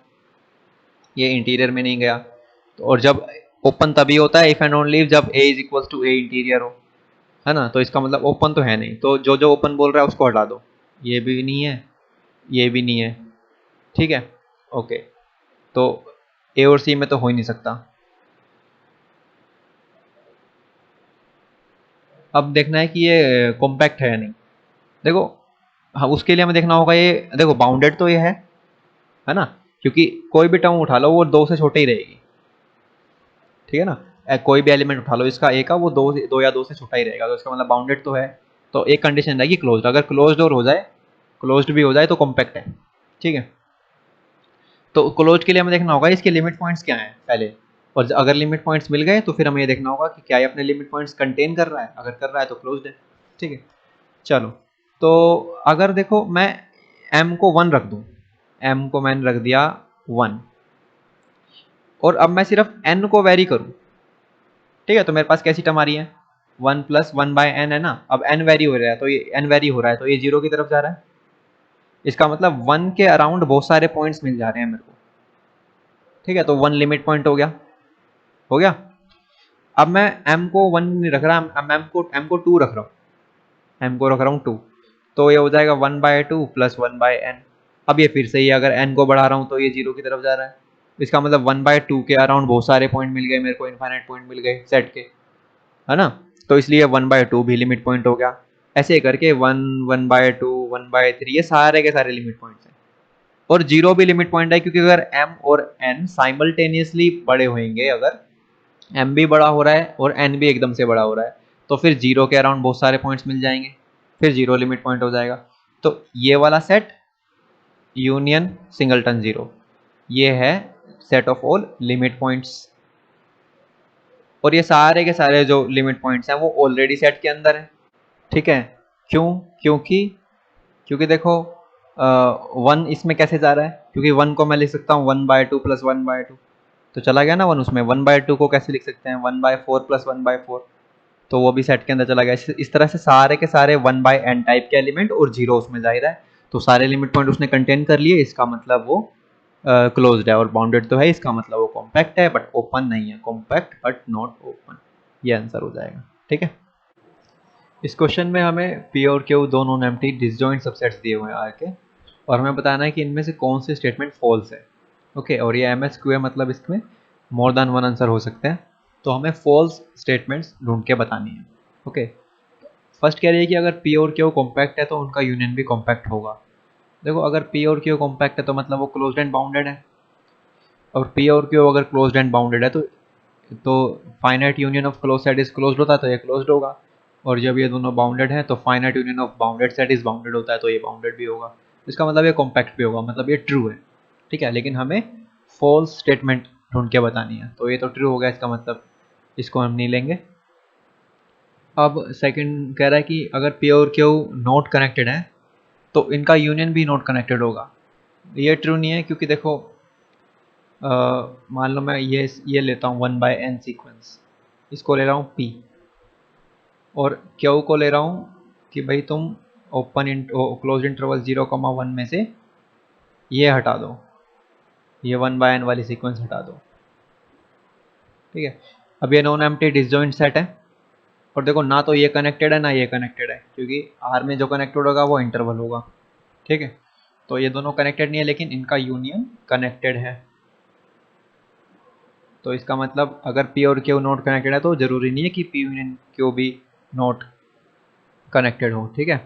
ये इंटीरियर में नहीं गया। तो और जब ओपन तभी होता है इफ एंड ओनली जब A = A इंटीरियर हो, है ना। तो इसका मतलब ओपन तो है नहीं, तो जो जो ओपन बोल रहा है उसको हटा दो, ये भी नहीं है, ये भी नहीं है, ठीक है। ओके, तो A और C में तो हो ही नहीं सकता। अब देखना है कि ये कॉम्पैक्ट है या नहीं। देखो हाँ, उसके लिए हमें देखना होगा, ये देखो बाउंडेड तो ये है ना, क्योंकि कोई भी टर्म उठा लो वो 2 से छोटे ही रहेगी, ठीक है ना। कोई भी एलिमेंट उठा लो इसका A का, वो 2 या 2 से छोटा ही रहेगा, तो इसका मतलब बाउंडेड तो है। तो एक कंडीशन रहेगी क्लोज्ड, अगर क्लोज्ड और हो जाए, क्लोज्ड भी हो जाए तो कॉम्पैक्ट है, ठीक है। तो क्लोज के लिए हमें देखना होगा इसके लिमिट पॉइंट्स क्या हैं पहले, और अगर लिमिट पॉइंट्स मिल गए तो फिर हमें ये देखना होगा कि क्या ये अपने लिमिट पॉइंट्स कंटेन कर रहा है, अगर कर रहा है तो क्लोज्ड है, ठीक है। चलो, तो अगर देखो मैं m को 1 रख दूं, m को मैंने रख दिया 1, और अब मैं सिर्फ n को वेरी करूं, ठीक है। तो मेरे पास कैसी टर्म आ रही है, 1 + 1/n है ना। अब n वेरी हो रहा है, तो ये n वेरी हो रहा है तो ये 0 की तरफ जा रहा है, इसका मतलब 1 के अराउंड बहुत सारे पॉइंट्स मिल जा रहे हैं मेरे को, ठीक है। तो 1 लिमिट पॉइंट हो गया, हो गया। अब मैं m को 1 नहीं रख रहा, m को 2 रख रहा हूँ, m को रख रहा हूँ 2, तो ये हो जाएगा 1/2 + 1/n। अब ये फिर से ही अगर n को बढ़ा रहा हूँ तो ये 0 की तरफ जा रहा है, इसका मतलब 1/2 के अराउंड बहुत सारे पॉइंट मिल गए मेरे को, इनफाइनाइट पॉइंट मिल गए सेट के, है ना। तो इसलिए 1/2 भी लिमिट पॉइंट हो गया। ऐसे करके 1, 1/2, 1/3 ये सारे के सारे लिमिट पॉइंट्स हैं, और 0 भी लिमिट पॉइंट है क्योंकि अगर m और n साइमल्टेनियसली बड़े होंगे, अगर m भी बड़ा हो रहा है और n भी एकदम से बड़ा हो रहा है, तो फिर 0 के अराउंड बहुत सारे पॉइंट्स मिल जाएंगे, फिर 0 लिमिट पॉइंट हो जाएगा। तो ये वाला सेट यूनियन सिंगलटन 0, ये है set of all limit points, और ये सारे के सारे जो लिमिट पॉइंट्स हैं वो ऑलरेडी सेट के अंदर है, ठीक है, क्यों? क्योंकि क्योंकि देखो 1 इसमें कैसे जा रहा है, क्योंकि 1 को मैं लिख सकता हूँ 1/2 प्लस 1/2, तो चला गया ना 1 उसमें। 1/2 को कैसे लिख सकते हैं, 1/4 प्लस 1/4, तो वो भी सेट के अंदर चला गया। इस तरह से सारे के सारे 1/n टाइप के एलिमेंट और 0 उसमें जाहिर है, तो सारे लिमिट पॉइंट उसने कंटेन कर लिए, इसका मतलब वो क्लोज्ड है। और बाउंडेड तो है, इसका मतलब वो कॉम्पैक्ट है बट ओपन नहीं है, कॉम्पैक्ट बट नॉट ओपन, ये आंसर हो जाएगा। ठीक है, इस क्वेश्चन में हमें पी और क्यू दो नॉन एम्प्टी डिसजॉइंट सबसेट्स दिए हुए हैं आर के, और हमें बताना है कि इनमें से कौन से स्टेटमेंट फॉल्स है। ओके, और ये एम एस क्यू है, मतलब इसमें मोर देन वन आंसर हो सकते हैं, तो हमें फॉल्स स्टेटमेंट्स ढूंढ के बतानी है। ओके, फर्स्ट कह रही है कि अगर पी और क्यू कॉम्पैक्ट है तो उनका यूनियन भी कॉम्पैक्ट होगा। देखो, अगर पी और क्यू कॉम्पैक्ट है तो मतलब वो क्लोज्ड एंड बाउंडेड है, और पी और क्यू अगर क्लोज्ड एंड बाउंडेड है तो finite union of close set is closed होता है, तो ये क्लोज्ड होगा। और जब ये दोनों बाउंडेड हैं तो finite union of bounded set is bounded होता है, तो ये बाउंडेड भी होगा। इसका मतलब ये कॉम्पैक्ट भी होगा, मतलब ये ट्रू है। ठीक है, लेकिन हमें फॉल्स स्टेटमेंट ढूंढ के बतानी है, तो ये तो ट्रू हो गया, इसका मतलब इसको हम नहीं लेंगे। अब सेकंड कह रहा है कि अगर पी और क्यू नॉट कनेक्टेड है तो इनका यूनियन भी नॉट कनेक्टेड होगा। ये ट्रू नहीं है, क्योंकि देखो मान लो मैं ये लेता हूँ 1/n सीक्वेंस, इसको ले रहा हूँ p, और क्यू को ले रहा हूँ कि भाई तुम ओपन क्लोज इंटरवल 0,1 में से ये हटा दो, ये 1/n वाली सीक्वेंस हटा दो। ठीक है, अब ये नॉन एम्प्टी डिसजॉइंट सेट है, और देखो ना तो ये कनेक्टेड है ना ये कनेक्टेड है, क्योंकि आर में जो कनेक्टेड होगा वो इंटरवल होगा। ठीक है, तो ये दोनों कनेक्टेड नहीं है, लेकिन इनका यूनियन कनेक्टेड है। तो इसका मतलब अगर पी और क्यू नॉट कनेक्टेड है तो जरूरी नहीं है कि पी यूनियन क्यू भी नॉट कनेक्टेड हो। ठीक है,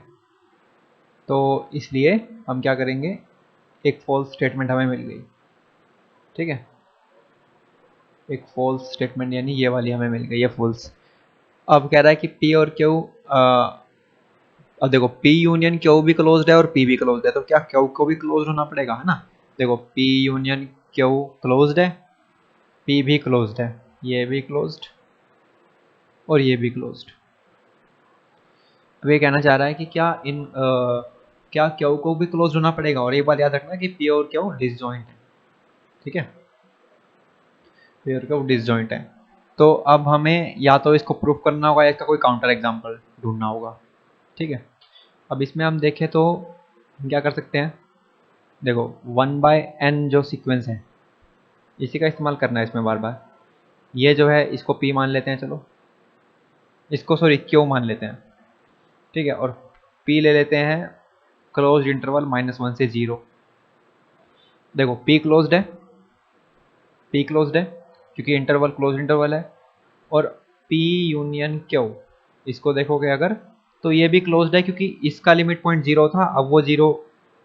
तो इसलिए हम क्या करेंगे, एक फॉल्स स्टेटमेंट हमें मिल गई। ठीक है, एक फॉल्स स्टेटमेंट यानी ये वाली हमें मिल गई, ये फॉल्स। अब कह रहा है कि पी और क्यू, अब देखो पी यूनियन क्यू भी क्लोज्ड है और पी भी क्लोज्ड है, तो क्या क्यू को भी क्लोज होना पड़ेगा, है ना। देखो पी यूनियन क्यू क्लोज्ड है, पी भी क्लोज्ड है, ये भी क्लोज्ड और ये भी क्लोज्ड। अब ये कहना चाह रहा है कि क्या क्यू को भी क्लोज होना पड़ेगा, और ये बात याद रखना कि पी और क्यू डिसजॉइंट है। ठीक है, पी और क्यू डिसजॉइंट है, तो अब हमें या तो इसको प्रूफ करना होगा या इसका कोई काउंटर एग्जांपल ढूंढना होगा। ठीक है, अब इसमें हम देखें तो हम क्या कर सकते हैं, देखो 1/n जो सीक्वेंस है इसी का इस्तेमाल करना है इसमें बार बार। ये जो है इसको p मान लेते हैं, चलो इसको सॉरी q मान लेते हैं। ठीक है, और p ले लेते हैं क्लोज इंटरवल -1 से 0। देखो p क्लोज्ड है, p क्लोज्ड है क्योंकि इंटरवल क्लोज इंटरवल है, और p यूनियन q इसको देखोगे अगर तो ये भी क्लोज्ड है, क्योंकि इसका लिमिट पॉइंट 0 था, अब वो 0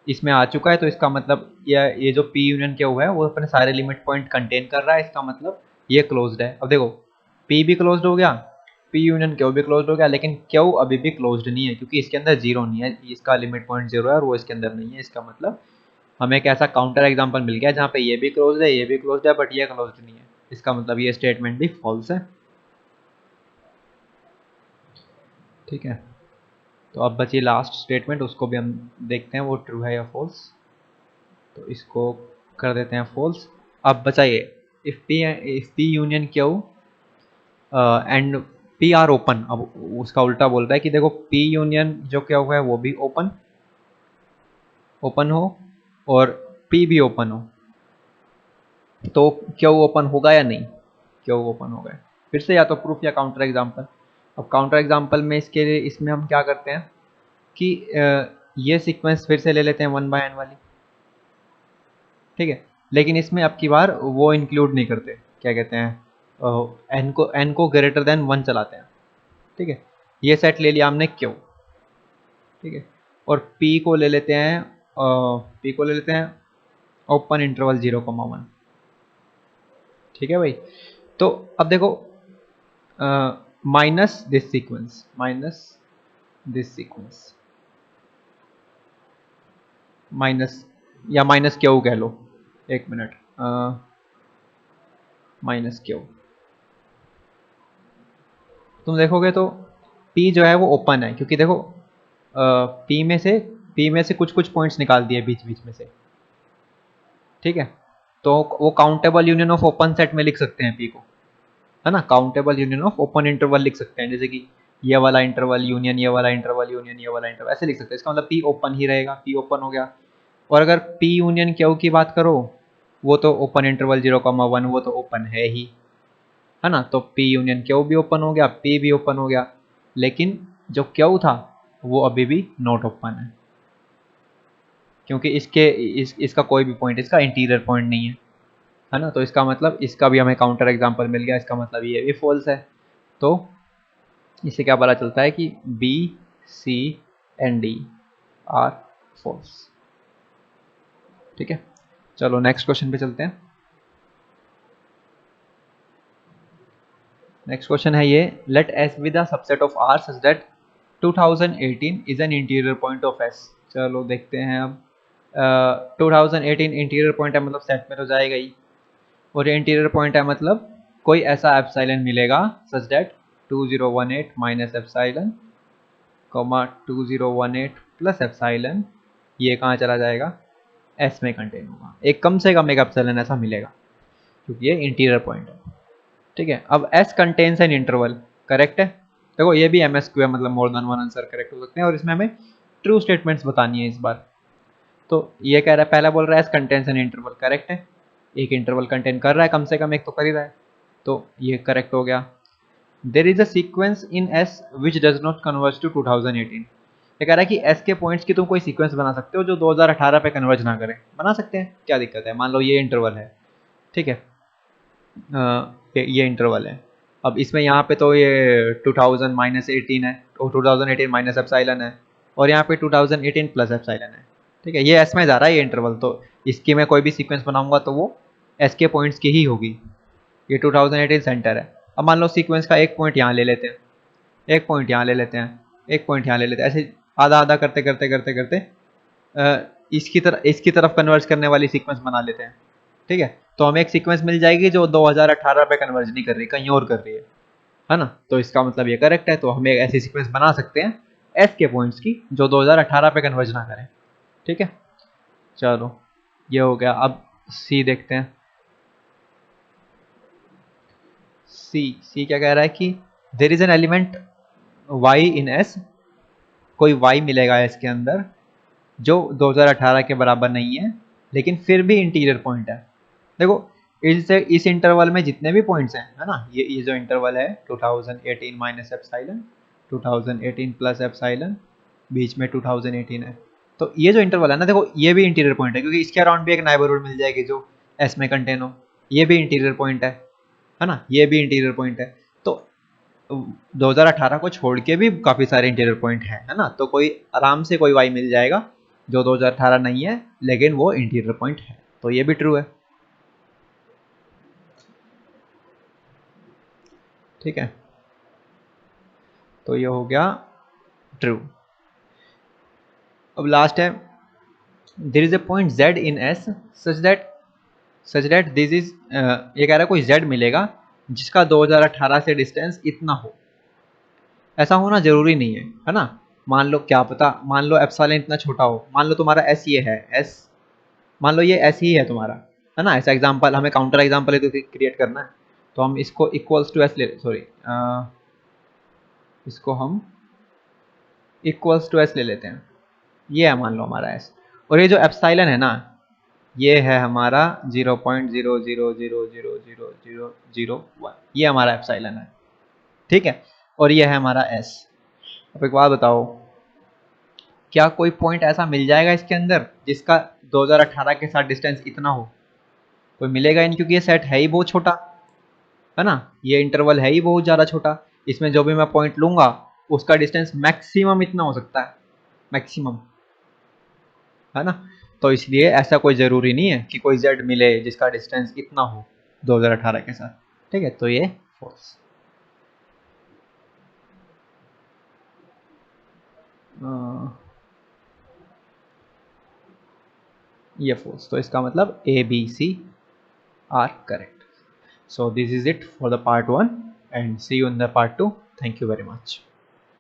इसमें आ चुका है, तो इसका मतलब ये जो p यूनियन q है वो अपने सारे लिमिट पॉइंट कंटेन कर रहा है, इसका मतलब ये क्लोज्ड है। अब देखो p भी क्लोज्ड हो गया, p यूनियन q भी क्लोज्ड हो गया, लेकिन q अभी भी क्लोज्ड नहीं है, क्योंकि इसके अंदर 0 नहीं है, इसका लिमिट पॉइंट 0 है और वो इसके अंदर नहीं है। इसका मतलब हमें एक ऐसा काउंटर एग्जांपल मिल गया जहाँ पे ये भी क्लोज्ड है, ये भी क्लोज्ड है, बट ये क्लोज्ड नहीं है, इसका मतलब ये स्टेटमेंट भी फॉल्स है। ठीक है, तो अब बची लास्ट स्टेटमेंट, उसको भी हम देखते हैं वो ट्रू है या फॉल्स। तो इसको कर देते हैं फॉल्स। अब बचाइए, if P union Q and P R open, अब उसका उल्टा बोल रहा है कि देखो पी यूनियन जो क्या हुआ है वो भी ओपन ओपन हो और पी भी ओपन हो, तो क्यू ओपन होगा या नहीं, क्यू ओपन होगा। फिर से या तो प्रूफ या काउंटर एग्जांपल। अब काउंटर एग्जांपल में इसके लिए इसमें हम क्या करते हैं कि ये सीक्वेंस फिर से ले लेते हैं 1/n वाली। ठीक है, लेकिन इसमें अब की बार वो इंक्लूड नहीं करते, क्या कहते हैं n को ग्रेटर देन 1 चलाते हैं। ठीक है, ये सेट ले लिया हमने क्यू। ठीक है, और p को ले लेते हैं ओपन इंटरवल 0,1। ठीक है भाई, तो अब देखो माइनस दिस सीक्वेंस माइनस या माइनस क्यू कह लो, एक मिनट, माइनस क्यू तुम देखोगे तो पी जो है वो ओपन है, क्योंकि देखो पी में से कुछ कुछ पॉइंट्स निकाल दिए बीच बीच में से, ठीक है। तो वो countable union of open set में लिख सकते हैं पी को, है ना। Countable union of open interval लिख सकते हैं, जैसे कि ये वाला इंटरवल यूनियन ये वाला इंटरवल यूनियन ये वाला इंटरवल, ऐसे लिख सकते हैं। इसका मतलब पी ओपन ही रहेगा, पी ओपन हो गया। और अगर पी यूनियन क्यू की बात करो, वो तो ओपन इंटरवल 0,1 वो तो ओपन है ही, है ना। तो पी यूनियन क्यू भी ओपन हो गया, पी भी ओपन हो गया, लेकिन जो क्यू था वो अभी भी नॉट ओपन है, क्योंकि इसका कोई भी पॉइंट इसका इंटीरियर पॉइंट नहीं है ना। तो इसका मतलब इसका भी हमें काउंटर एग्जांपल मिल गया, इसका मतलब ये भी फॉल्स है। तो इससे क्या पता चलता है कि B C and D are false, ठीक है। चलो नेक्स्ट क्वेश्चन पे चलते हैं। नेक्स्ट क्वेश्चन है ये, let S be the subset of R such that 2018 is an interior point of S. चलो देखते हैं अब। 2018 इंटीरियर पॉइंट है, मतलब सेट में तो जाएगा ही, और ये इंटीरियर पॉइंट है मतलब कोई ऐसा एप्सिलॉन मिलेगा सच that 2018 minus epsilon, 2018 plus epsilon, ये कहाँ चला जाएगा, एस में कंटेन होगा। एक कम से कम एक एप्सिलॉन ऐसा मिलेगा, क्योंकि ये इंटीरियर पॉइंट है, ठीक है। अब S contains an interval, correct है। देखो ये भी एम एस क्यू है, मतलब more than one answer correct हो सकते हैं, और इसमें हमें ट्रू स्टेटमेंट्स बतानी है इस बार। तो ये कह रहा है, पहला बोल रहा है S contains an interval, correct है। एक इंटरवल कंटेन कर रहा है, कम से कम एक तो कर ही रहा है, तो ये करेक्ट हो गया। There is a sequence in S which does not converge to 2018। ये कह रहा है कि एस के पॉइंट्स की तुम कोई सीक्वेंस बना सकते हो जो 2018 पे कन्वर्ज ना करे। बना सकते हैं, क्या दिक्कत है। मान लो ये इंटरवल है, ठीक है, ये इंटरवल है। अब इसमें यहाँ पे तो ये 2000 माइनस 18 है, और 2018 माइनस एप्सिलॉन है, और यहाँ पे 2018 प्लस एप्सिलॉन है, ठीक है। ये एस में जा रहा है ये इंटरवल, तो इसकी मैं कोई भी सीक्वेंस बनाऊंगा तो वो एस के पॉइंट्स की ही होगी। ये 2018 सेंटर है। अब मान लो सीक्वेंस का एक पॉइंट यहाँ ले लेते हैं, एक पॉइंट यहाँ ले लेते हैं, एक पॉइंट यहाँ ले लेते हैं, ऐसे आधा आधा करते करते करते करते इसकी तरफ कन्वर्ज करने वाली सीक्वेंस बना लेते हैं, ठीक है। तो हमें एक सीक्वेंस मिल जाएगी जो 2018 पे कन्वर्ज नहीं कर रही, कहीं और कर रही है ना। तो इसका मतलब ये करेक्ट है। तो हम एक ऐसी सीक्वेंस बना सकते हैं एस के पॉइंट्स की जो 2018 पे कन्वर्ज ना करें, ठीक है। चलो ये हो गया। अब सी देखते हैं। सी क्या कह रहा है कि there is an element y in S, कोई वाई मिलेगा एस के अंदर जो 2018 के बराबर नहीं है, लेकिन फिर भी इंटीरियर पॉइंट है। देखो इस इंटरवल में जितने भी पॉइंट्स हैं, है ना, ये जो इंटरवल है 2018 माइनस एप्सिलॉन, 2018 प्लस एप्सिलॉन, बीच में 2018 है। तो ये जो इंटरवल है ना, देखो ये भी इंटीरियर पॉइंट है, क्योंकि इसके अराउंड भी एक नाइबरहुड मिल जाएगी जो एस में कंटेन हो। ये भी इंटीरियर पॉइंट है ना, ये भी इंटीरियर पॉइंट है। तो 2018 को छोड़ के भी काफ़ी सारे इंटीरियर पॉइंट है ना। तो कोई आराम से कोई वाई मिल जाएगा जो 2018 नहीं है, लेकिन वो इंटीरियर पॉइंट है। तो ये भी ट्रू है, ठीक है। तो ये हो गया ट्रू। अब लास्ट है, there is a point z in s such that this is, ये कह रहा है कोई z मिलेगा जिसका 2018 से डिस्टेंस इतना हो। ऐसा होना जरूरी नहीं है ना। मान लो क्या पता, मान लो एप्सिलॉन इतना छोटा हो, मान लो तुम्हारा s ये है s, मान लो ये s ही है तुम्हारा, है ना। ऐसा एग्जांपल हमें काउंटर एग्जांपल ही तो क्रिएट करना है, तो हम इसको इक्वल्स टू s ले, सॉरी इसको हम इक्वल्स टू s ले लेते हैं। ये है मान लो हमारा s, और ये जो एप्सिलॉन है ना, ये है हमारा 0.00000001, ये हमारा एप्सिलॉन है, ठीक है। और ये है हमारा s। अब एक बात बताओ, क्या कोई पॉइंट ऐसा मिल जाएगा इसके अंदर जिसका 2018 के साथ डिस्टेंस इतना हो? कोई मिलेगा ही नहीं, क्योंकि ये सेट है ही बहुत छोटा, है ना। ये इंटरवल है ही बहुत ज़्यादा छोटा। इसमें जो भी मैं पॉइंट लूंगा उसका डिस्टेंस मैक्सिमम इतना हो सकता है, मैक्सिमम, है ना। तो इसलिए ऐसा कोई ज़रूरी नहीं है कि कोई z मिले जिसका डिस्टेंस इतना हो 2018 के साथ, ठीक है। तो ये फॉल्स। ये फॉल्स, तो इसका मतलब A B C are correct. So this is it for the part 1, and see you in the part 2. Thank you very much.